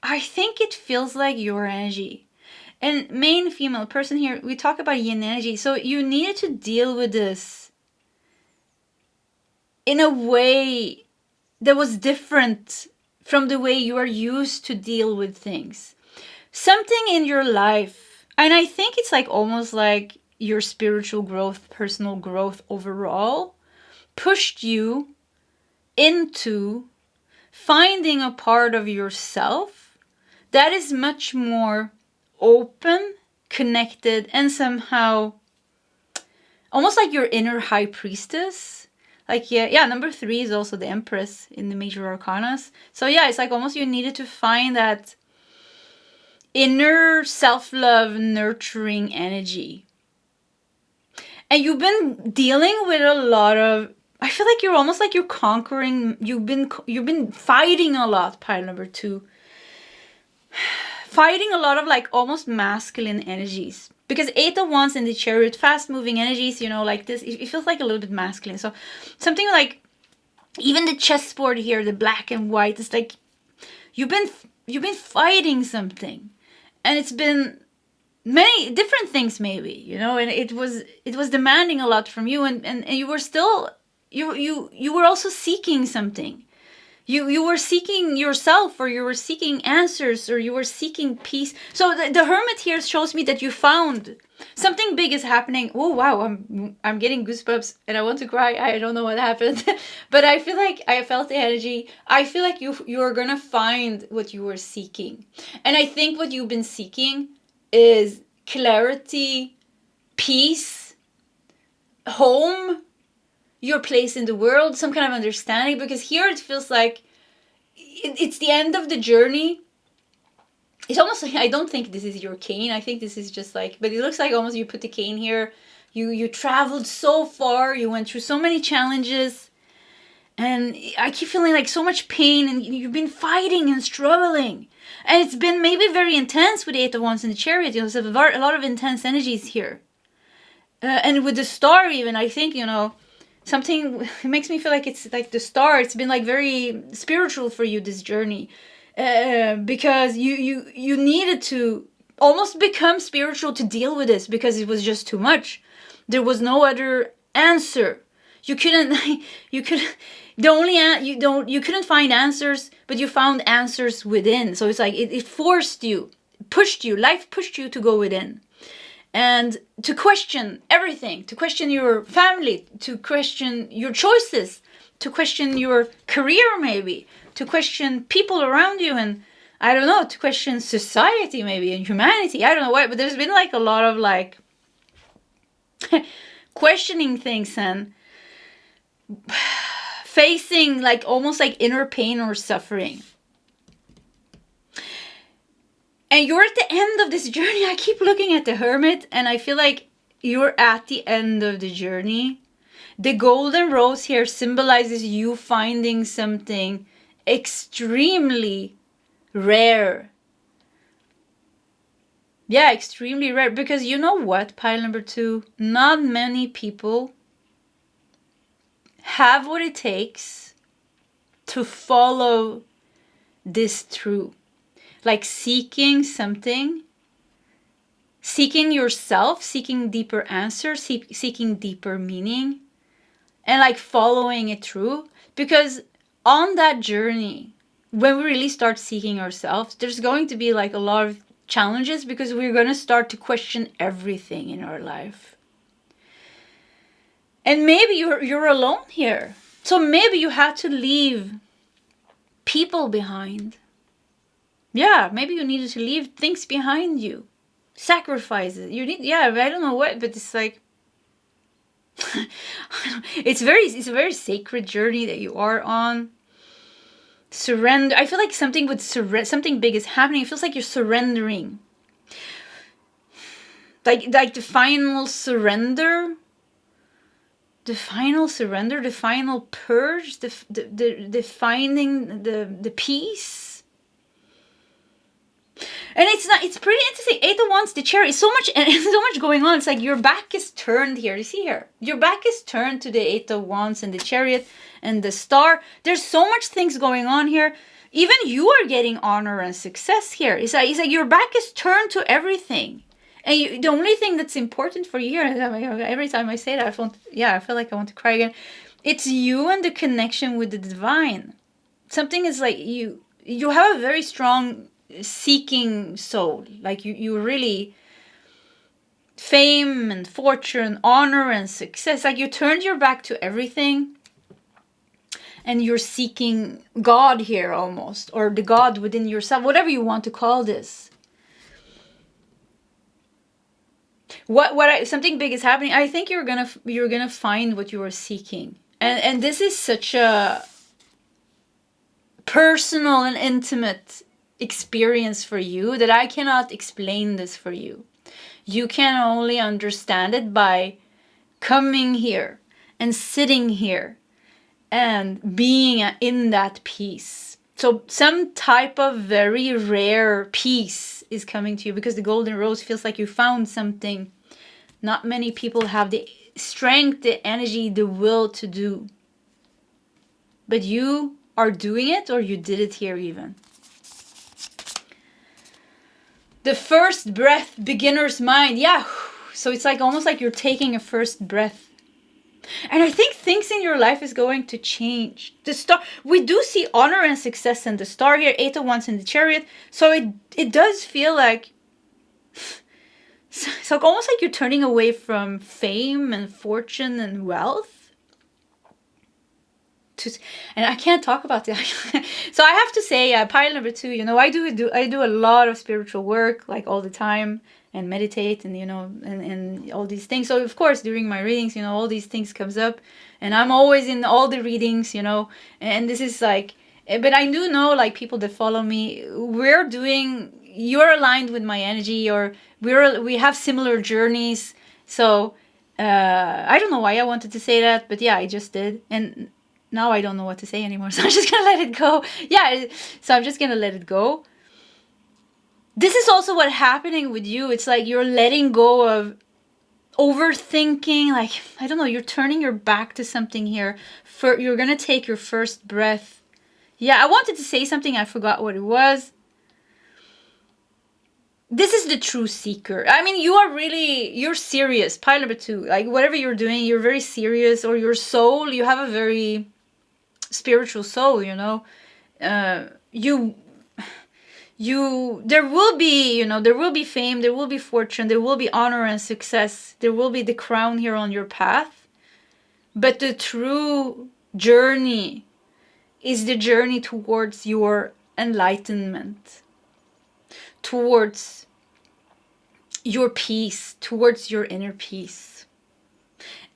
I think it feels like your energy. And main female person here, we talk about yin energy. So you needed to deal with this in a way that was different from the way you are used to deal with things. Something in your life, and I think it's like almost like your spiritual growth, personal growth overall, pushed you into finding a part of yourself that is much more open, connected, and somehow almost like your inner high priestess. Like, yeah, number 3 is also the Empress in the major arcanas. So yeah, it's like almost you needed to find that inner self-love, nurturing energy. And you've been dealing with a lot of, I feel like you're almost like you're conquering, you've been fighting a lot, pile number 2. Fighting a lot of like almost masculine energies. Because 8 of Wands in the Chariot, fast-moving energies, you know, like this, it feels like a little bit masculine. So something like, even the chessboard here, the black and white, it's like, you've been fighting something. And it's been many different things maybe, you know, and it was demanding a lot from you, and you were still, you were also seeking something. You were seeking yourself, or you were seeking answers, or you were seeking peace. So the Hermit here shows me that you found something big is happening. Oh wow, I'm getting goosebumps and I want to cry. I don't know what happened. But I feel like I felt the energy. I feel like you're gonna find what you were seeking. And I think what you've been seeking is clarity, peace, home, your place in the world, some kind of understanding. Because here it feels like it's the end of the journey. It's almost like, I don't think this is your cane. I think this is just like, but it looks like almost you put the cane here. You traveled so far. You went through so many challenges. And I keep feeling like so much pain, and you've been fighting and struggling. And it's been maybe very intense with the 8 of Wands in the Chariot. You know, there's a lot of intense energies here. And with the Star even, I think, you know, something, it makes me feel like it's like the Star. It's been like very spiritual for you, this journey. Because you needed to almost become spiritual to deal with this, because it was just too much. There was no other answer. You couldn't find answers, but you found answers within. So it's like it forced you, pushed you, life pushed you to go within. And to question everything, to question your family, to question your choices, to question your career maybe, to question people around you, and I don't know, to question society maybe and humanity. I don't know why, but there's been like a lot of like questioning things and facing like almost like inner pain or suffering. And you're at the end of this journey. I keep looking at the Hermit and I feel like you're at the end of the journey. The golden rose here symbolizes you finding something extremely rare. Yeah, extremely rare. Because you know what, pile number 2? Not many people have what it takes to follow this through. Like seeking something, seeking yourself, seeking deeper answers, seeking deeper meaning, and like following it through. Because on that journey, when we really start seeking ourselves, there's going to be like a lot of challenges, because we're going to start to question everything in our life. And maybe you're alone here. So maybe you had to leave people behind. Yeah, maybe you needed to leave things behind you. Sacrifices. You need, yeah, I don't know what, but it's like it's a very sacred journey that you are on. Surrender. I feel like something big is happening. It feels like you're surrendering. like the final surrender, the final purge, the finding the peace. And it's pretty interesting. 8 of Wands, the Chariot, so much going on. It's like your back is turned here. You see here, your back is turned to the 8 of Wands and the Chariot and the Star. There's so much things going on here. Even you are getting honor and success here. It's like your back is turned to everything. And the only thing that's important for you here, every time I say that, I feel like I want to cry again. It's you and the connection with the divine. Something is like you have a very strong seeking soul. Like you really, fame and fortune, honor and success. Like you turned your back to everything. And you're seeking God here almost. Or the God within yourself. Whatever you want to call this. Something big is happening. I think you're gonna find what you are seeking, and this is such a personal and intimate experience for you that I cannot explain this for you. You can only understand it by coming here and sitting here and being in that peace. So some type of very rare peace is coming to you, because the golden rose feels like you found something not many people have the strength, the energy, the will to do. But you are doing it, or you did it here even. The first breath, beginner's mind. Yeah. So it's like almost like you're taking a first breath. And I think things in your life is going to change. The Star, we do see honor and success in the Star here, 8 of Wands in the Chariot. So it does feel like, so almost like you're turning away from fame and fortune and wealth. And I can't talk about that. So I have to say, pile number 2, I do a lot of spiritual work, like all the time, and meditate, and and all these things. So of course during my readings, all these things comes up, and I'm always in all the readings, and this is like, but I do know, like, people that follow me, you're aligned with my energy, or we have similar journeys. So I don't know why I wanted to say that, but yeah, I just did. And now I don't know what to say anymore, so I'm just gonna let it go. Yeah, so I'm just gonna let it go. This is also what's happening with you. It's like you're letting go of overthinking. Like, I don't know, you're turning your back to something here. You're gonna take your first breath. Yeah, I wanted to say something, I forgot what it was. This is the true seeker. I mean, you're serious. Pile number 2. Like, whatever you're doing, you're very serious. Or your soul, you have a very spiritual soul, there will be fame, there will be fortune, there will be honor and success, there will be the crown here on your path. But the true journey is the journey towards your enlightenment, towards your peace, towards your inner peace.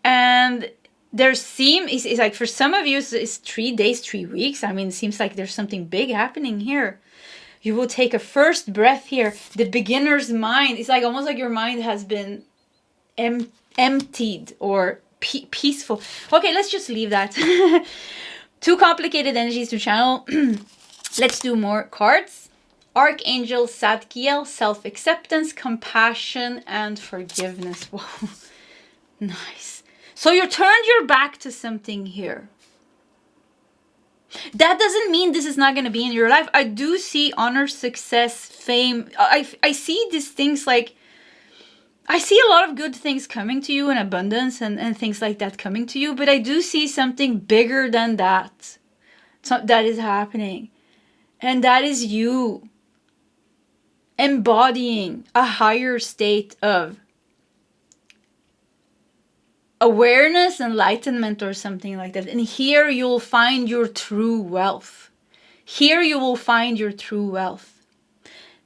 And it's like, for some of you, it's 3 days, 3 weeks. I mean, it seems like there's something big happening here. You will take a first breath here. The beginner's mind. It's like almost like your mind has been emptied or peaceful. Okay, let's just leave that. Too complicated energies to channel. Let's do more cards. Archangel Zadkiel, self-acceptance, compassion, and forgiveness. Whoa, nice. So you turned your back to something here. That doesn't mean this is not going to be in your life. I do see honor, success, fame. I see these things, like, I see a lot of good things coming to you in abundance and things like that coming to you. But I do see something bigger than that. That is happening. And that is you embodying a higher state of awareness, enlightenment, or something like that. And here you'll find your true wealth. Here you will find your true wealth.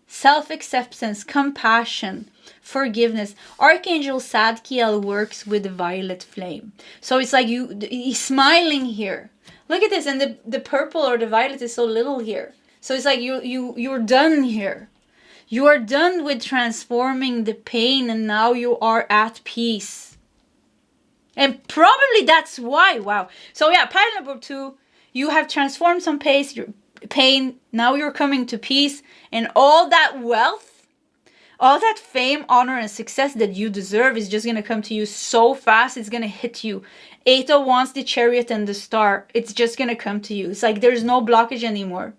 Self-acceptance, compassion, forgiveness. Archangel Zadkiel works with the violet flame. So it's like he's smiling here. Look at this. And the purple or the violet is so little here. So it's like you're done here. You are done with transforming the pain and now you are at peace. And probably that's why, wow. So yeah, pile number 2, you have transformed some pain, now you're coming to peace, and all that wealth, all that fame, honor, and success that you deserve is just going to come to you so fast, it's going to hit you. 8 of Wands, the Chariot, and the Star, it's just going to come to you. It's like there's no blockage anymore.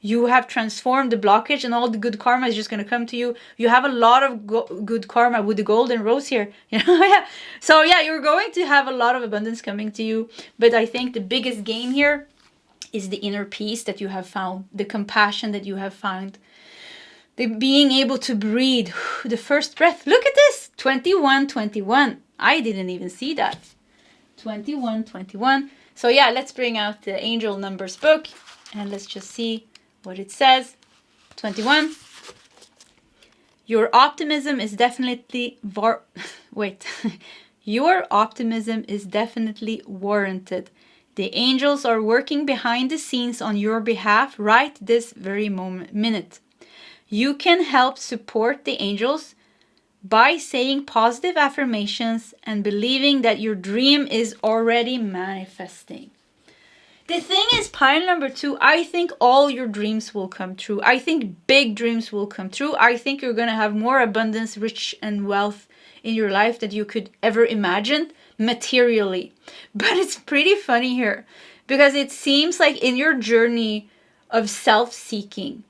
You have transformed the blockage and all the good karma is just going to come to you. You have a lot of good karma with the golden rose here. Yeah. So yeah, you're going to have a lot of abundance coming to you. But I think the biggest gain here is the inner peace that you have found, the compassion that you have found, the being able to breathe, the first breath. Look at this, 21. I didn't even see that. 21. So yeah, let's bring out the Angel Numbers book and let's just see what it says. 21. Your optimism is definitely Your optimism is definitely warranted. The angels are working behind the scenes on your behalf right this very minute. You can help support the angels by saying positive affirmations and believing that your dream is already manifesting. The thing is, pile number 2, I think all your dreams will come true. I think big dreams will come true. I think you're going to have more abundance, rich, and wealth in your life that you could ever imagine materially. But it's pretty funny here because it seems like in your journey of self-seeking,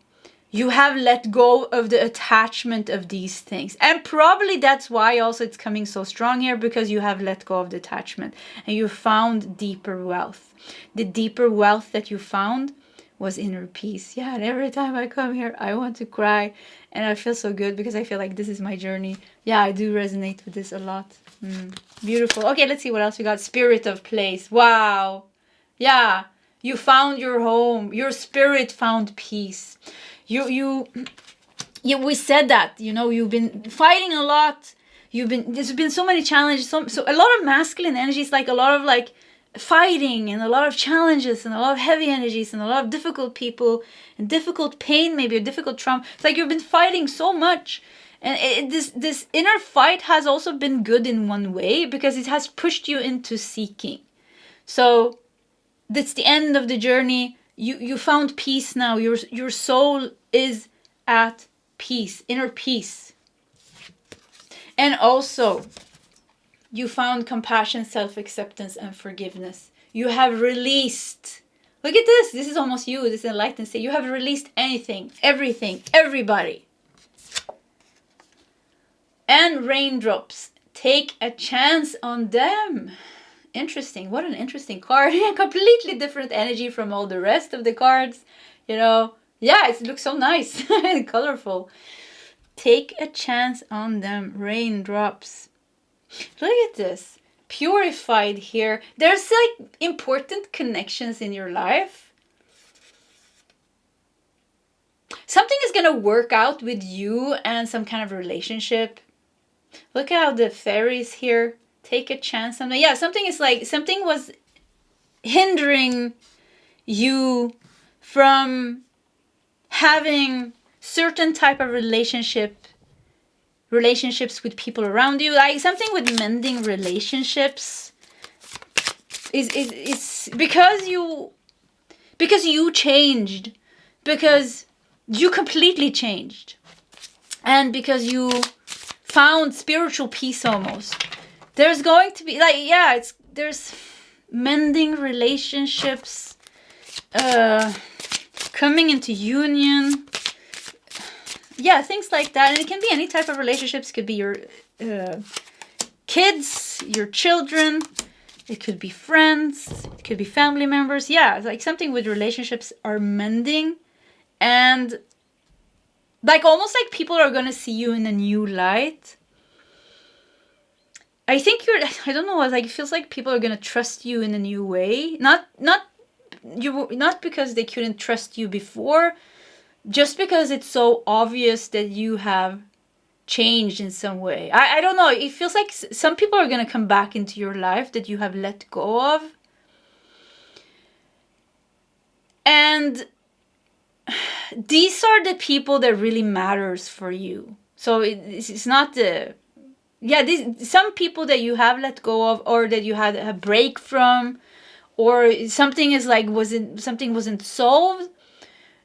you have let go of the attachment of these things. And probably that's why also it's coming so strong here, because you have let go of the attachment and you found deeper wealth. The deeper wealth that you found was inner peace. Yeah, and every time I come here, I want to cry. And I feel so good because I feel like this is my journey. Yeah, I do resonate with this a lot. Beautiful. Okay, let's see what else we got. Spirit of place. Wow. Yeah, you found your home. Your spirit found peace. We said that, you've been fighting a lot. There's been so many challenges. So a lot of masculine energies, like a lot of like fighting and a lot of challenges and a lot of heavy energies and a lot of difficult people and difficult pain, maybe a difficult trauma. It's like you've been fighting so much. And this inner fight has also been good in one way because it has pushed you into seeking. So that's the end of the journey. You found peace now. Your soul is at peace, inner peace. And also, you found compassion, self-acceptance, and forgiveness. You have released. Look at this. This is almost you. This is enlightened state. You have released anything, everything, everybody. And raindrops. Take a chance on them. Interesting. What an interesting card. Completely different energy from all the rest of the cards. Yeah, it looks so nice and colorful. Take a chance on them. Raindrops. Look at this. Purified here. There's like important connections in your life. Something is going to work out with you and some kind of relationship. Look at how the fairies here. Take a chance on them. Yeah, something was hindering you from having certain type of relationships with people around you. Like something with mending relationships is because you changed, because you completely changed, and because you found spiritual peace almost. There's going to be there's mending relationships, coming into union. Yeah, things like that. And it can be any type of relationships. It could be your kids, your children. It could be friends. It could be family members. Yeah, like something with relationships are mending. And like almost like people are going to see you in a new light. I think I don't know, like it feels like people are going to trust you in a new way. Not because they couldn't trust you before, just because it's so obvious that you have changed in some way. I don't know. It feels like some people are going to come back into your life that you have let go of. And these are the people that really matters for you. So it's not the, some people that you have let go of, or that you had a break from, or something is like, something wasn't solved.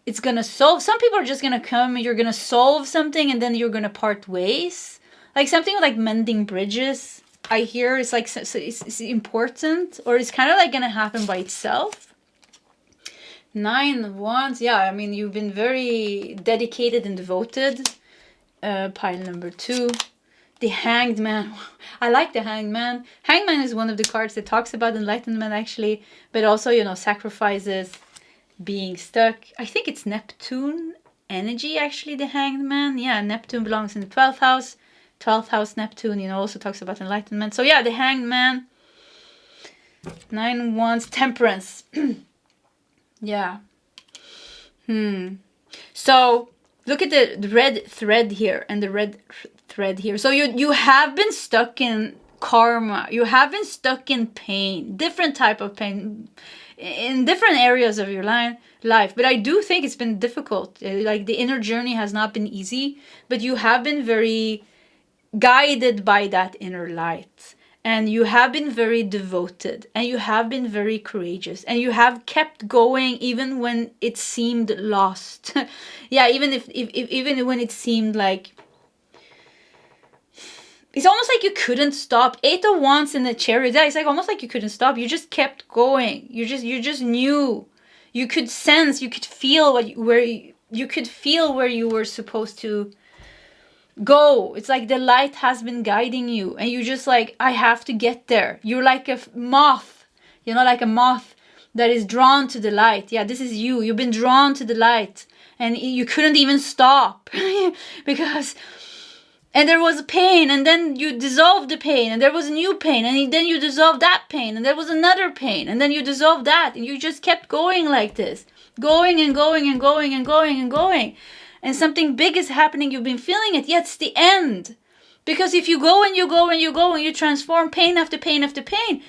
It's gonna solve. Some people are just gonna come and you're gonna solve something and then you're gonna part ways. Like something like mending bridges, I hear it's like, so it's important, or it's kind of like gonna happen by itself. 9 of Wands, yeah, I mean, you've been very dedicated and devoted. Pile number 2. The Hanged Man. I like the Hanged Man. Hanged Man is one of the cards that talks about enlightenment, actually, but also, you know, sacrifices, being stuck. I think it's Neptune energy, actually, the Hanged Man. Yeah, Neptune belongs in the 12th house. 12th house Neptune, you know, also talks about enlightenment. So yeah, the Hanged Man. 9 of Wands, Temperance. Yeah. So look at the red thread here and the red thread here. So you have been stuck in karma. You have been stuck in pain, different type of pain in different areas of your life. But I do think it's been difficult. Like the inner journey has not been easy, but you have been very guided by that inner light. And you have been very devoted, and you have been very courageous, and you have kept going even when it seemed lost. Yeah, even if even when it seemed like, it's almost like you couldn't stop. 8 of Wands in the Chariot. Yeah, it's like almost like you couldn't stop. You just kept going. You just knew. You could sense. You could feel where you were supposed to go. It's like the light has been guiding you, and you just like, I have to get there. You're like a moth, you know, like a moth that is drawn to the light. Yeah, this is you. You've been drawn to the light, and you couldn't even stop because, and there was pain, and then you dissolved the pain, and there was new pain, and then you dissolved that pain, and there was another pain, and then you dissolved that, and you just kept going like this, going and going and going and going and going. And something big is happening, you've been feeling it, yet it's the end. Because if you go and you go and you go and you transform pain after pain after pain,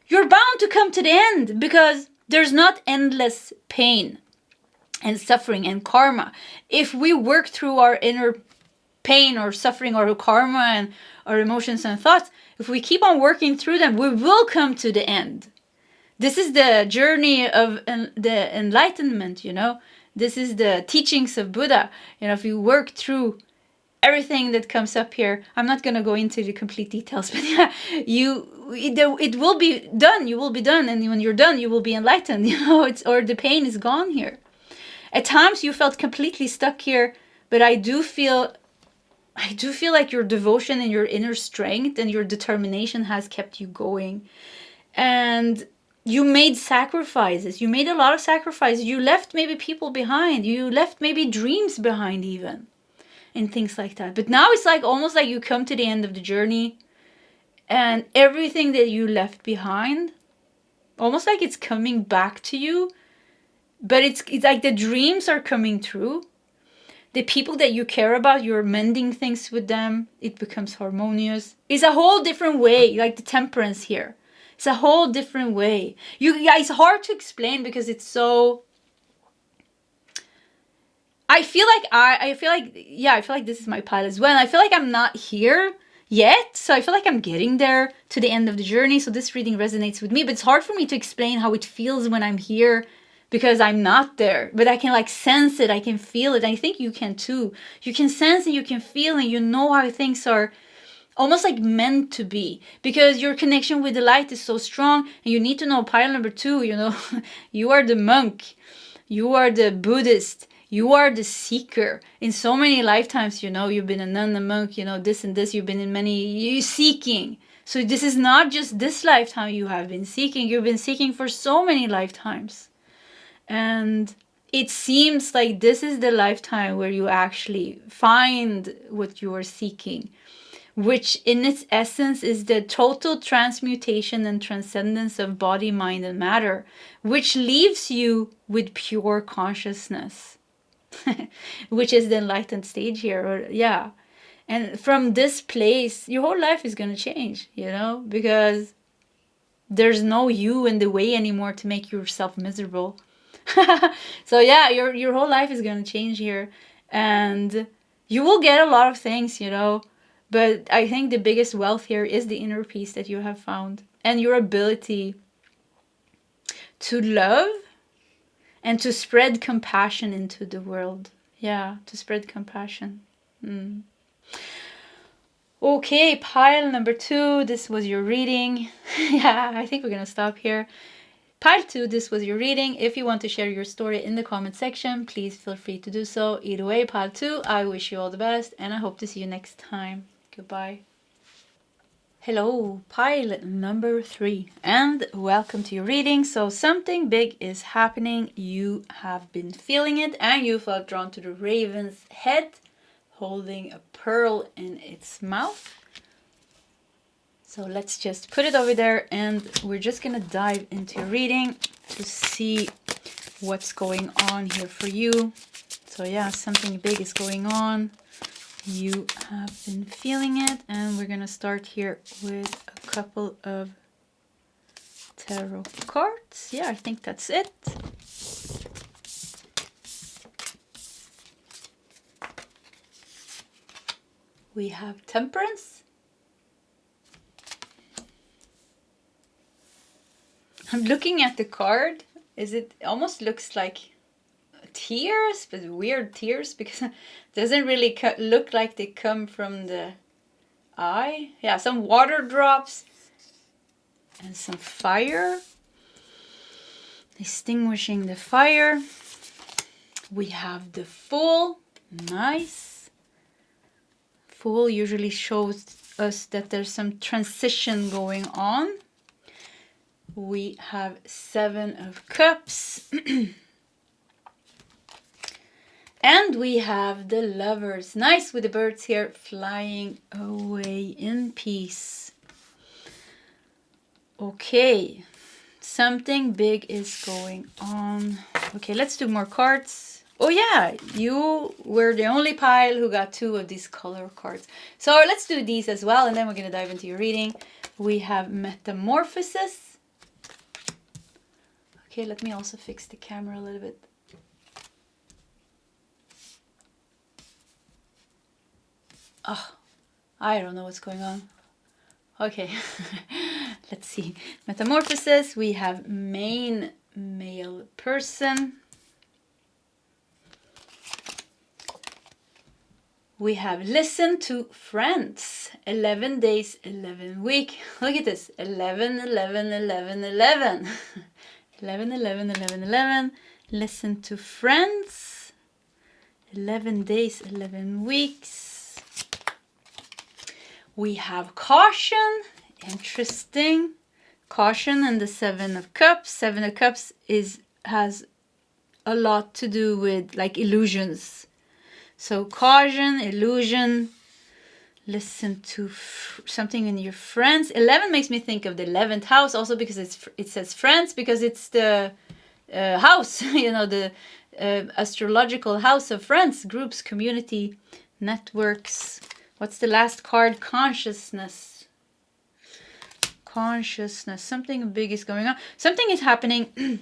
you're bound to come to the end, because there's not endless pain and suffering and karma. If we work through our inner pain or suffering or karma and our emotions and thoughts, if we keep on working through them, we will come to the end. This is the journey of the enlightenment, you know. This is the teachings of Buddha. You know, if you work through everything that comes up here, I'm not going to go into the complete details, but yeah, it will be done. You will be done. And when you're done, you will be enlightened, you know, or the pain is gone here. At times you felt completely stuck here, but I do feel like your devotion and your inner strength and your determination has kept you going. And you made sacrifices. You made a lot of sacrifices. You left maybe people behind. You left maybe dreams behind even. And things like that. But now it's like almost like you come to the end of the journey. And everything that you left behind, almost like it's coming back to you. But it's like the dreams are coming true. The people that you care about, you're mending things with them. It becomes harmonious. It's a whole different way. Like the Temperance here. It's a whole different way. It's hard to explain because it's so. I feel like this is my pile as well. I feel like I'm not here yet, so I feel like I'm getting there to the end of the journey. So this reading resonates with me, but it's hard for me to explain how it feels when I'm here because I'm not there. But I can like sense it. I can feel it. I think you can too. You can sense and you can feel, and you know how things are. Almost like meant to be, because your connection with the light is so strong. And you need to know pile number 2, you know, you are the monk, you are the Buddhist, you are the seeker. In so many lifetimes, you know, you've been a nun, a monk, you know, this and this, you've been in many, you seeking. So this is not just this lifetime you have been seeking, you've been seeking for so many lifetimes. And it seems like this is the lifetime where you actually find what you are seeking, which in its essence is the total transmutation and transcendence of body, mind, and matter, which leaves you with pure consciousness, which is the enlightened stage here. And from this place, your whole life is going to change, you know, because there's no you in the way anymore to make yourself miserable. So yeah, your whole life is gonna change here, and you will get a lot of things, you know. But I think the biggest wealth here is the inner peace that you have found, and your ability to love and to spread compassion into the world. Yeah, to spread compassion. Okay, pile number 2, this was your reading. Yeah, I think we're gonna stop here. Pile 2, this was your reading. If you want to share your story in the comment section, please feel free to do so. Either way, pile 2, I wish you all the best, and I hope to see you next time. Goodbye. Hello, pile number 3, and welcome to your reading. So something big is happening. You have been feeling it, and you felt drawn to the raven's head, holding a pearl in its mouth. So let's just put it over there, and we're just gonna dive into your reading to see what's going on here for you. So yeah, something big is going on. You have been feeling it, and we're gonna start here with a couple of tarot cards. Yeah, I think that's it. We have Temperance. I'm looking at the card. It almost looks like tears, but weird tears, because it doesn't really look like they come from the eye. Yeah, some water drops and some fire. Extinguishing the fire. We have the Fool. Nice. Fool usually shows us that there's some transition going on. We have 7 of Cups. And we have the Lovers. Nice, with the birds here flying away in peace. Okay, something big is going on. Okay, let's do more cards. Oh yeah, you were the only pile who got 2 of these color cards. So let's do these as well, and then we're going to dive into your reading. We have Metamorphosis. Okay, let me also fix the camera a little bit. Oh, I don't know what's going on. Okay, let's see. Metamorphosis, we have main male person. We have listen to friends. 11 days, 11 week. Look at this. 11, 11, 11, 11. 11, 11, 11, 11. Listen to friends. 11 days, 11 weeks. We have caution. Interesting. Caution and the 7 of Cups. 7 of Cups has a lot to do with like illusions. So caution, illusion, listen to something in your friends. 11 makes me think of the 11th house, also because it says friends, because it's the house, you know, the astrological house of friends, groups, community, networks. What's the last card? Consciousness. Consciousness. Something big is going on. Something is happening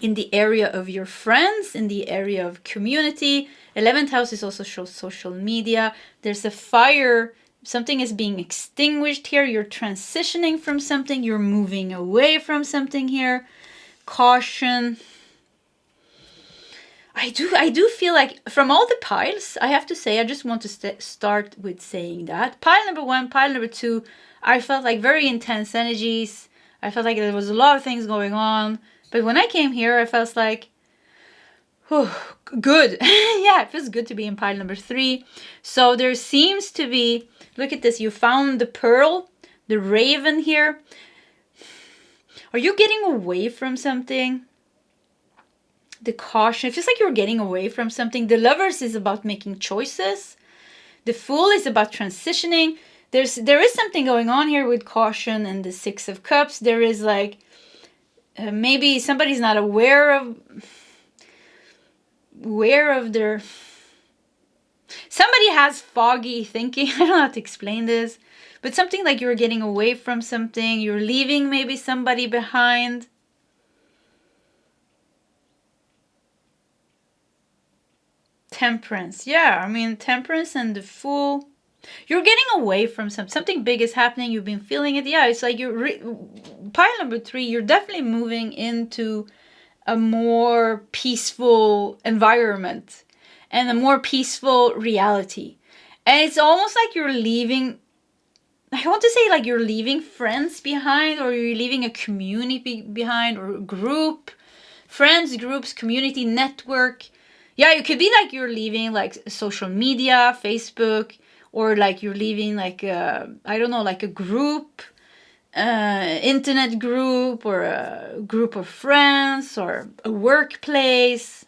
in the area of your friends, in the area of community. 11th house is also shows social media. There's a fire. Something is being extinguished here. You're transitioning from something. You're moving away from something here. Caution. I do feel like from all the piles, I have to say, I just want to start with saying that. Pile number 1, pile number 2, I felt like very intense energies. I felt like there was a lot of things going on. But when I came here, I felt like, oh, good. Yeah, it feels good to be in pile number 3. So there seems to be, look at this, you found the pearl, the raven here. Are you getting away from something? The caution, it feels like you're getting away from something. The Lovers is about making choices. The Fool is about transitioning. There is something going on here with caution and the 6 of Cups. There is like, maybe somebody's not aware of their... Somebody has foggy thinking. I don't know how to explain this. But something like you're getting away from something. You're leaving maybe somebody behind. Temperance. Yeah, I mean, temperance and the Fool. You're getting away from something big is happening. You've been feeling it. Yeah, it's like pile number 3. You're definitely moving into a more peaceful environment and a more peaceful reality. And it's almost like you're leaving. I want to say like you're leaving friends behind, or you're leaving a community behind, or a group, friends, groups, community, network. Yeah, it could be like you're leaving like social media, Facebook, or like you're leaving like I don't know, like a group, internet group, or a group of friends, or a workplace.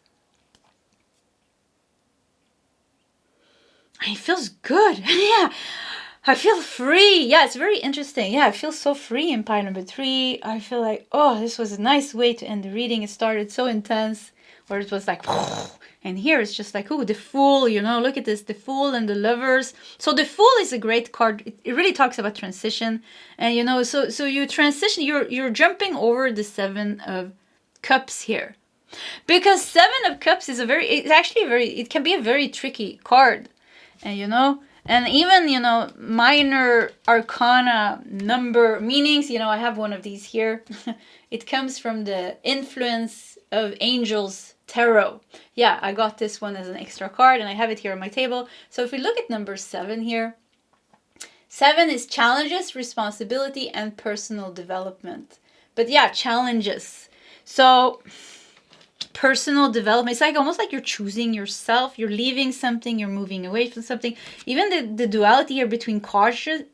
It feels good. Yeah, I feel free. Yeah, it's very interesting. Yeah, I feel so free in pile number 3. I feel like, oh, this was a nice way to end the reading. It started so intense, where it was like, and here it's just like, oh, the Fool, you know, look at this, the Fool and the Lovers. So the Fool is a great card. It really talks about transition. And, you know, so you transition, you're jumping over the 7 of Cups here. Because 7 of Cups is it can be a very tricky card. And, you know, and even, you know, minor arcana number meanings, you know, I have one of these here. It comes from the Influence of Angels Tarot. Yeah, I got this one as an extra card, and I have it here on my table. So if we look at number 7 here, 7 is challenges, responsibility, and personal development. But yeah, challenges. So personal development, it's like almost like you're choosing yourself. You're leaving something, you're moving away from something. Even the duality here between caution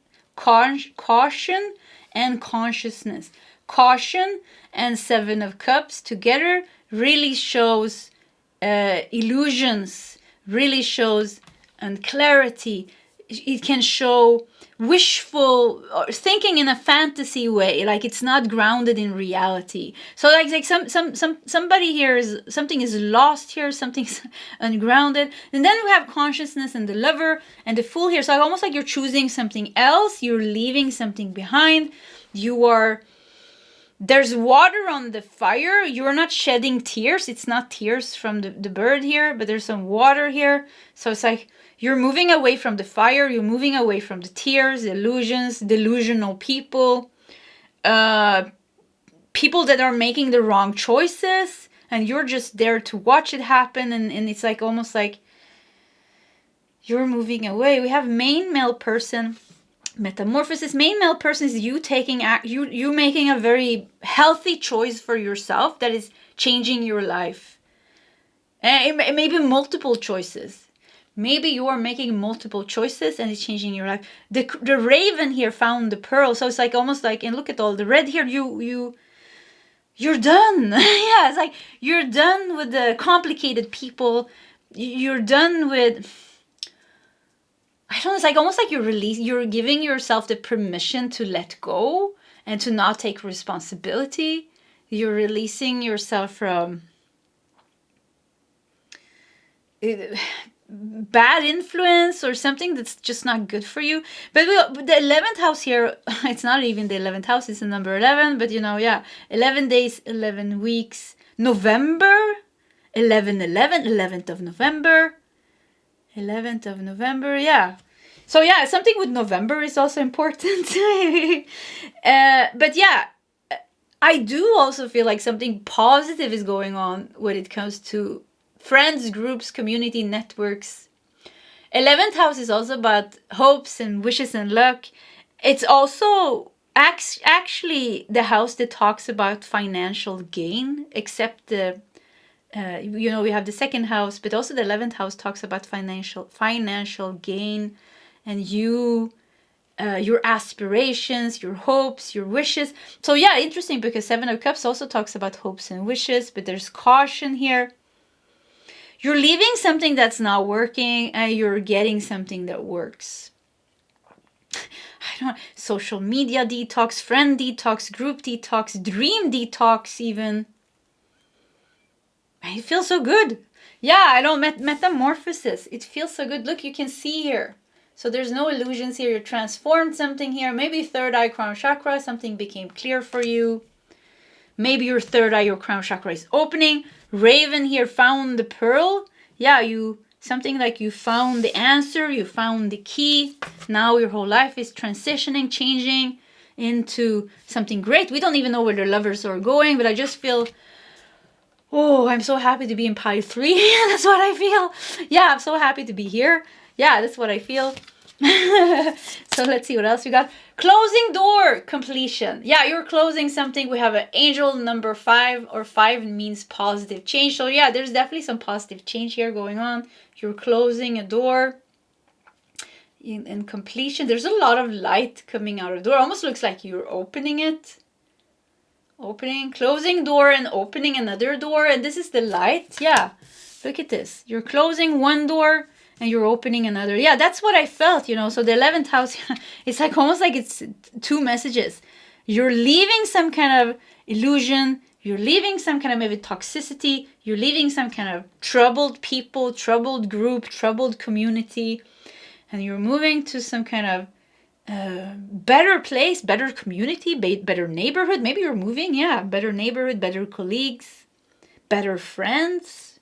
and consciousness. Caution and 7 of Cups together really shows illusions, really shows and clarity. It can show wishful or thinking in a fantasy way, like it's not grounded in reality. So like somebody here is, something is lost here, something's ungrounded. And then we have consciousness and the Lover and the Fool here. So almost like you're choosing something else, you're leaving something behind. There's water on the fire. You're not shedding tears. It's not tears from the bird here, but there's some water here. So it's like you're moving away from the fire. You're moving away from the tears, illusions, delusional people, people that are making the wrong choices, and you're just there to watch it happen. And it's like almost like you're moving away. We have main male person. Metamorphosis. Main male person is you taking you making a very healthy choice for yourself that is changing your life. And it may be multiple choices. Maybe you are making multiple choices and it's changing your life. The raven here found the pearl, so it's like almost like, and look at all the red here. You're done. Yeah, it's like you're done with the complicated people. You're done with. I don't know, it's like almost like you're giving yourself the permission to let go and to not take responsibility. You're releasing yourself from bad influence or something that's just not good for you. But the 11th house here, it's not even the 11th house, it's the number 11, but you know, yeah, 11 days, 11 weeks, November, 11th of November. 11th of November, yeah. So yeah, something with November is also important. But yeah, I do also feel like something positive is going on when it comes to friends, groups, community, networks. 11th house is also about hopes and wishes and luck. It's also actually the house that talks about financial gain, except the you know, we have the 2nd house, but also the 11th house talks about financial gain, and your aspirations, your hopes, your wishes. So yeah, interesting, because 7 of Cups also talks about hopes and wishes, but there's caution here. You're leaving something that's not working and you're getting something that works. I don't know, social media detox, friend detox, group detox, dream detox even. It feels so good. Yeah, I know, metamorphosis. It feels so good. Look, you can see here. So there's no illusions here. You transformed something here. Maybe 3rd eye, crown chakra. Something became clear for you. Maybe your 3rd eye, your crown chakra is opening. Raven here found the pearl. Yeah, you Something like you found the answer, you found the key. Now your whole life is transitioning, changing into something great. We don't even know where the lovers are going, but I just feel, oh, I'm so happy to be in pile 3. That's what I feel. Yeah, I'm so happy to be here. Yeah, that's what I feel. So let's see what else we got. Closing door, completion. Yeah, you're closing something. We have an angel number 5, or 5 means positive change. So yeah, there's definitely some positive change here going on. You're closing a door in completion. There's a lot of light coming out of the door. Almost looks like you're opening it. Opening, closing door and opening another door. And this is the light. Yeah, look at this. You're closing one door and you're opening another. Yeah, that's what I felt, you know. So the 11th house, it's like almost like it's 2 messages. You're leaving some kind of illusion. You're leaving some kind of maybe toxicity. You're leaving some kind of troubled people, troubled group, troubled community. And you're moving to some kind of better place, better community, better neighborhood. Maybe you're moving, yeah. Better neighborhood, better colleagues, better friends.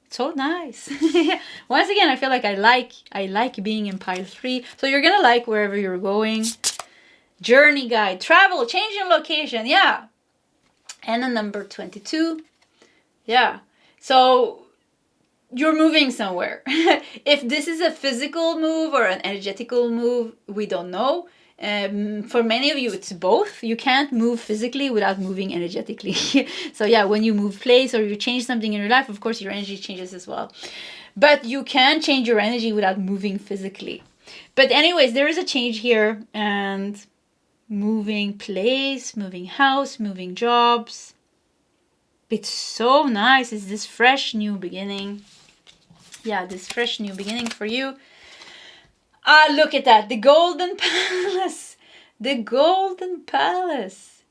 So nice. Once again, I feel like I like being in pile 3. So you're gonna like wherever you're going. Journey guide, travel, changing location, yeah. And a number 22. Yeah. So you're moving somewhere. If this is a physical move or an energetical move, we don't know. For many of you, it's both. You can't move physically without moving energetically. So yeah, when you move place or you change something in your life, of course, your energy changes as well. But you can change your energy without moving physically. But anyways, there is a change here, and moving place, moving house, moving jobs. It's so nice. It's this fresh new beginning. Yeah, this fresh new beginning for you. Ah, look at that. The Golden Palace. The Golden Palace.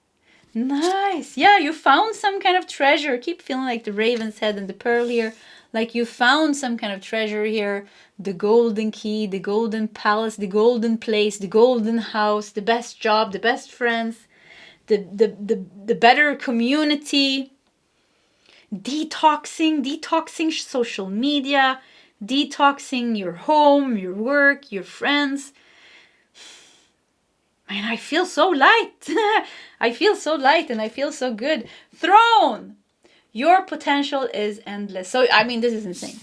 Nice. Yeah, you found some kind of treasure. Keep feeling like the raven's head and the pearl here. Like you found some kind of treasure here. The golden key, the golden palace, the golden place, the golden house, the best job, the best friends, the better community. Detoxing social media, detoxing your home, your work, your friends. Man, I feel so light. I feel so light and I feel so good. Throne. Your potential is endless. So, I mean, this is insane.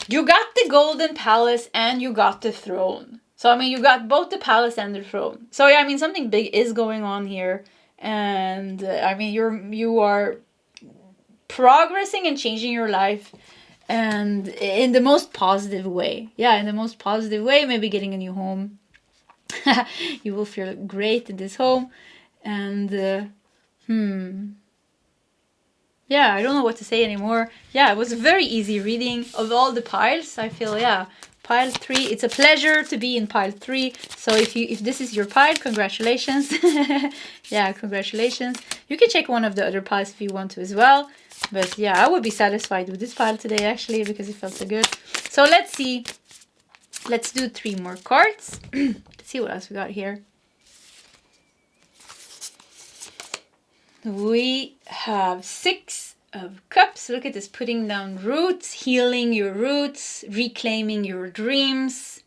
You got the Golden Palace and you got the throne. So, I mean, you got both the palace and the throne. So, yeah, I mean, something big is going on here. And, I mean, you are progressing and changing your life, and in the most positive way. Yeah, in the most positive way. Maybe getting a new home. You will feel great in this home. And yeah, I don't know what to say anymore. Yeah, it was a very easy reading of all the piles. I feel, yeah, pile 3. It's a pleasure to be in pile 3. So if this is your pile, congratulations. Yeah, congratulations. You can check one of the other piles if you want to as well. But yeah, I would be satisfied with this pile today, actually, because it felt so good. So let's see. Let's do 3 more cards. Let's see what else we got here. We have 6 of Cups. Look at this. Putting down roots, healing your roots, reclaiming your dreams,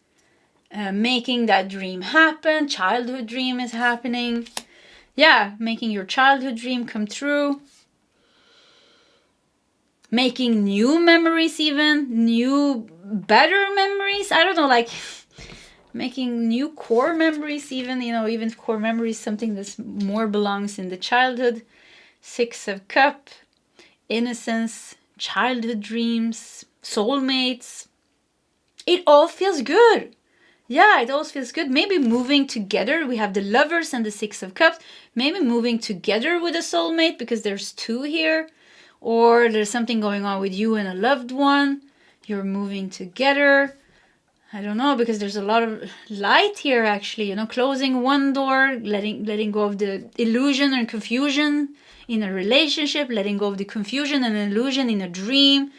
making that dream happen. Childhood dream is happening. Yeah, making your childhood dream come true. Making new memories, even new better memories. I don't know, like making new core memories, even, you know, even if core memories, something that's more belongs in the childhood. 6 of Cups, innocence, childhood dreams, soulmates. It all feels good. Yeah, it all feels good. Maybe moving together. We have the Lovers and the 6 of Cups. Maybe moving together with a soulmate, because there's 2 here. Or there's something going on with you and a loved one. You're moving together. I don't know, because there's a lot of light here, actually. You know, closing one door, letting go of the illusion and confusion in a relationship, letting go of the confusion and illusion in a dream.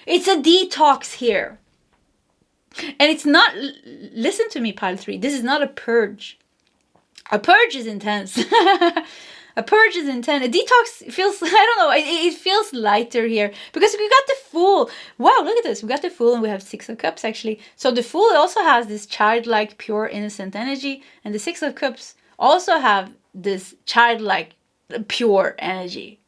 It's a detox here. And it's not, listen to me, pile 3. This is not a purge. A purge is intense. A purge is intent. A detox feels, I don't know, it feels lighter here because we got the Fool. Wow, look at this. We got the Fool and we have Six of Cups actually. So the Fool also has this childlike, pure, innocent energy, and the Six of Cups also have this childlike, pure energy.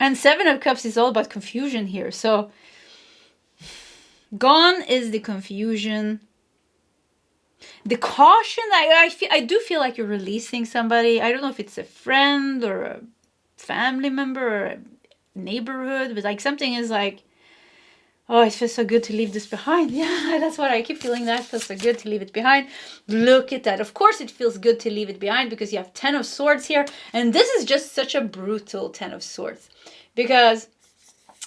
And Seven of Cups is all about confusion here. So gone is the confusion. The caution, I do feel like you're releasing somebody. I don't know if it's a friend or a family member or a neighborhood, but like something is like, oh, it feels so good to leave this behind. Yeah, that's what I keep feeling. That feels so good to leave it behind. Look at that. Of course it feels good to leave it behind because you have 10 of Swords here. And this is just such a brutal 10 of Swords. Because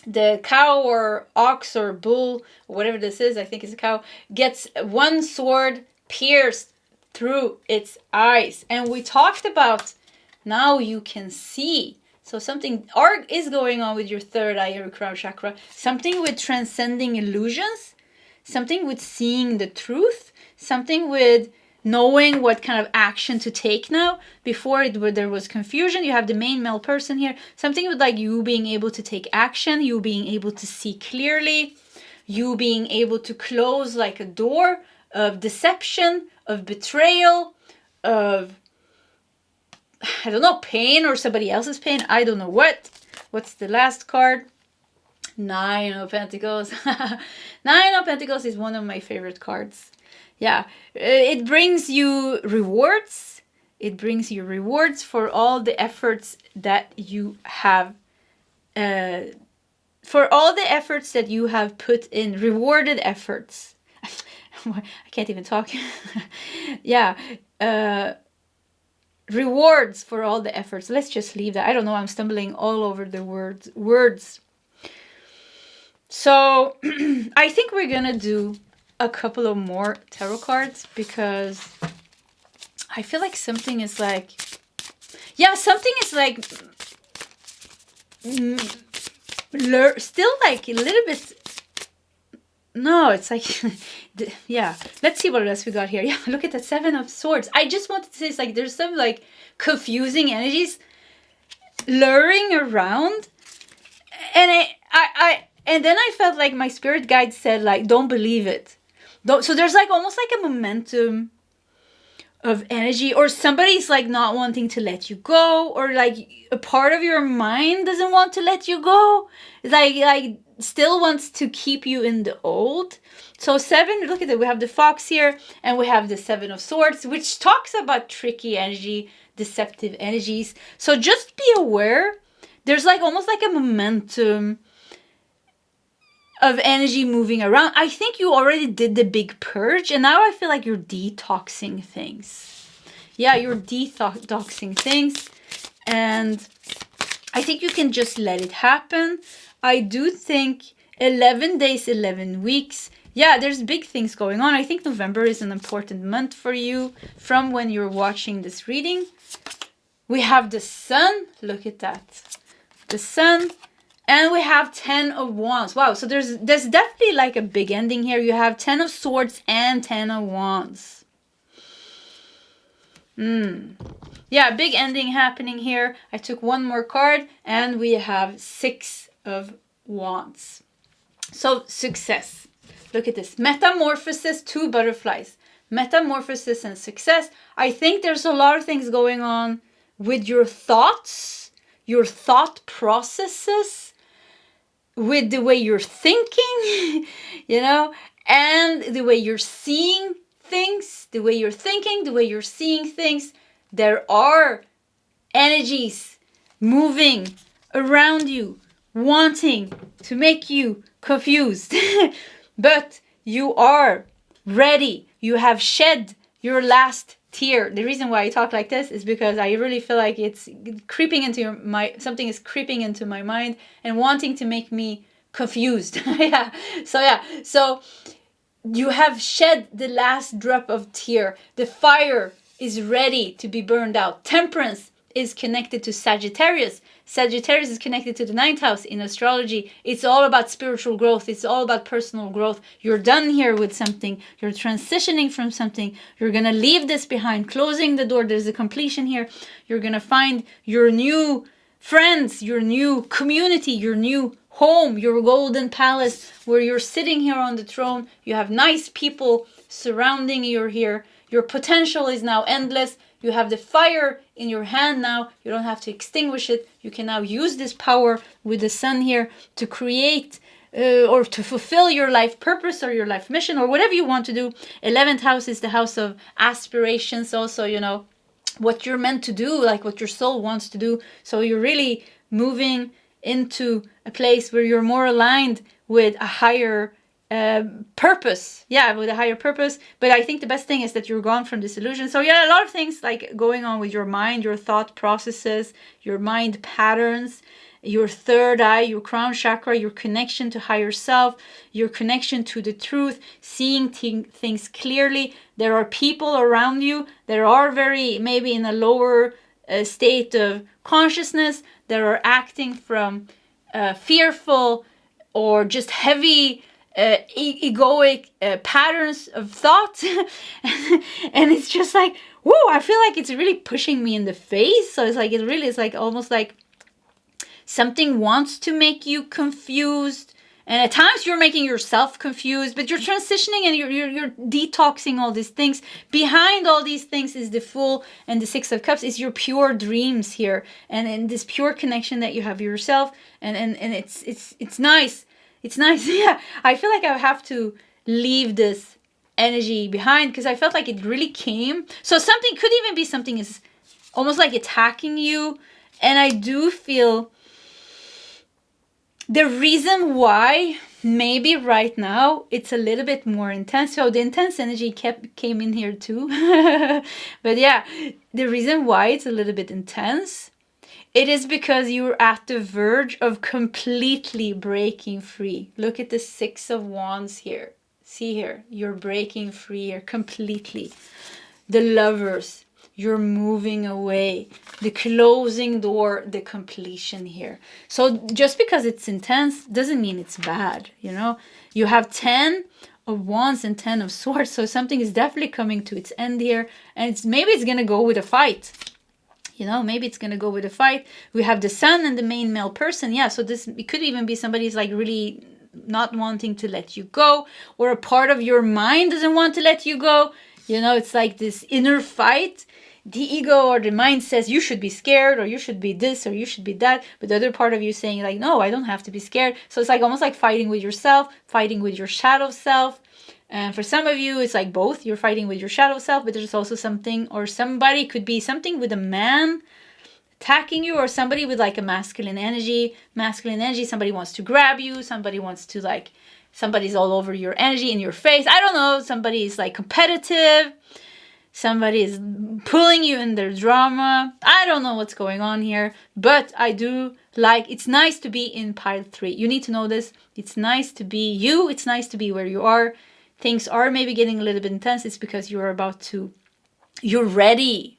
the cow or ox or bull, or whatever this is, I think it's a cow, gets one sword pierced through its eyes. And we talked about now you can see. So something is going on with your third eye, your crown chakra. Something with transcending illusions. Something with seeing the truth. Something with knowing what kind of action to take now. Before there was confusion. You have the main male person here. Something with like you being able to take action. You being able to see clearly. You being able to close like a door of deception, of betrayal, of, I don't know, pain or somebody else's pain. I don't know what. What's the last card? Nine of Pentacles. Nine of Pentacles is one of my favorite cards. Yeah, it brings you rewards. It brings you rewards for all the efforts that you have, for all the efforts that you have put in, rewarded efforts. I can't even talk. Yeah, rewards for all the efforts. Let's just leave that. I don't know. I'm stumbling all over the words. So I think we're gonna do a couple of more tarot cards because I feel like something is like, yeah, something is like still like a little bit. No, it's like, yeah. Let's see what else we got here. Yeah, look at that Seven of Swords. I just wanted to say, it's like there's some like confusing energies luring around, and and then I felt like my spirit guide said like, don't believe it. So there's like almost like a momentum of energy, or somebody's like not wanting to let you go, or like a part of your mind doesn't want to let you go. It's like still wants to keep you in the old. So seven, look at it. We have the fox here, and we have the Seven of Swords, which talks about tricky energy, deceptive energies. So just be aware. There's like almost like a momentum of energy moving around. I think you already did the big purge, and now I feel like you're detoxing things. Yeah, you're detoxing things, and I think you can just let it happen. I do think 11 days, 11 weeks. Yeah, there's big things going on. I think November is an important month for you from when you're watching this reading. We have the Sun. Look at that. The Sun. And we have 10 of Wands. Wow, so there's definitely like a big ending here. You have 10 of Swords and 10 of Wands. Yeah, big ending happening here. I took one more card, and we have 6 of Wands. So success. Look at this. Metamorphosis, 2 butterflies. Metamorphosis and success. I think there's a lot of things going on with your thoughts, your thought processes, with the way you're thinking, you know, and the way you're seeing things, the way you're thinking, the way you're seeing things. There are energies moving around you, wanting to make you confused. But you are ready. You have shed your last tear. The reason why I talk like this is because I really feel like it's creeping into something is creeping into my mind and wanting to make me confused. Yeah. So you have shed the last drop of tear. The fire is ready to be burned out. Temperance is connected to Sagittarius. Sagittarius is connected to the 9th house in astrology. It's all about spiritual growth. It's all about personal growth. You're done here with something. You're transitioning from something. You're going to leave this behind, closing the door. There's a completion here. You're going to find your new friends, your new community, your new home, your golden palace, where you're sitting here on the throne. You have nice people surrounding you here. Your potential is now endless. You have the fire in your hand now. You don't have to extinguish it. You can now use this power with the sun here to create or to fulfill your life purpose or your life mission or whatever you want to do. 11th house is the house of aspirations also, you know, what you're meant to do, like what your soul wants to do. So you're really moving into a place where you're more aligned with a higher purpose. Yeah, with a higher purpose. But I think the best thing is that you're gone from this illusion. So yeah, a lot of things like going on with your mind, your thought processes, your mind patterns, your third eye, your crown chakra, your connection to higher self, your connection to the truth, seeing things clearly. There are people around you that are very maybe in a lower state of consciousness, that are acting from fearful or just heavy egoic patterns of thought. And it's just like, whoa, I feel like it's really pushing me in the face. So it's like, it really is like almost like something wants to make you confused. And at times you're making yourself confused, but you're transitioning and you're detoxing all these things. Behind all these things is the Fool and the Six of Cups, is your pure dreams here. And this pure connection that you have yourself. And it's nice. It's nice. Yeah, I feel like I have to leave this energy behind because I felt like it really came. So something could even be something is almost like attacking you. And I do feel the reason why maybe right now it's a little bit more intense. So the intense energy came in here too. But yeah, the reason why it's a little bit intense, it is because you're at the verge of completely breaking free. Look at the Six of Wands here. See here, you're breaking free here completely. The Lovers, you're moving away. The closing door, the completion here. So just because it's intense doesn't mean it's bad, you know. You have 10 of Wands and 10 of Swords. So something is definitely coming to its end here. And maybe it's going to go with a fight. You know, maybe it's going to go with a fight. We have the Sun and the main male person. Yeah, so it could even be somebody's like really not wanting to let you go. Or a part of your mind doesn't want to let you go. You know, it's like this inner fight. The ego or the mind says you should be scared or you should be this or you should be that. But the other part of you saying like, no, I don't have to be scared. So it's like almost like fighting with yourself, fighting with your shadow self. And for some of you, it's like both. You're fighting with your shadow self, but there's also something, or somebody could be something with a man attacking you, or somebody with like a masculine energy. Masculine energy, somebody wants to grab you, somebody wants to like, somebody's all over your energy, in your face. I don't know, somebody is like competitive. Somebody is pulling you in their drama. I don't know what's going on here, but I do like, it's nice to be in pile 3. You need to know this. It's nice to be you. It's nice to be where you are. Things are maybe getting a little bit intense. It's because you're about to, you're ready.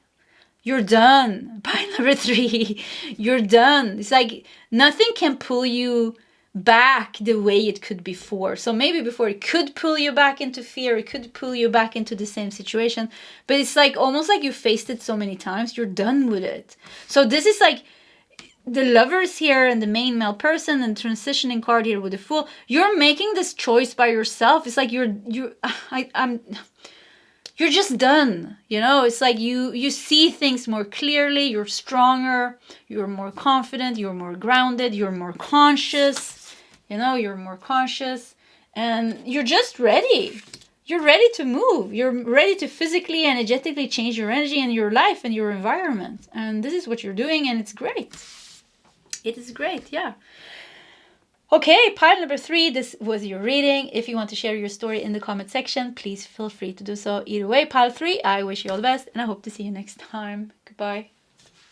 You're done. Pile number 3. You're done. It's like nothing can pull you back the way it could before. So maybe before it could pull you back into fear, it could pull you back into the same situation, but it's like almost like you faced it so many times, you're done with it. So this is like the Lovers here and the main male person and transitioning card here with the Fool. You're making this choice by yourself. It's like you're just done, you know. It's like you see things more clearly, you're stronger, you're more confident, you're more grounded, you're more conscious. You know, you're more conscious and you're just ready. You're ready to move. You're ready to physically, energetically change your energy and your life and your environment. And this is what you're doing, and it's great. It is great, yeah. Okay, pile number 3, this was your reading. If you want to share your story in the comment section, please feel free to do so. Either way, pile 3, I wish you all the best, and I hope to see you next time. Goodbye.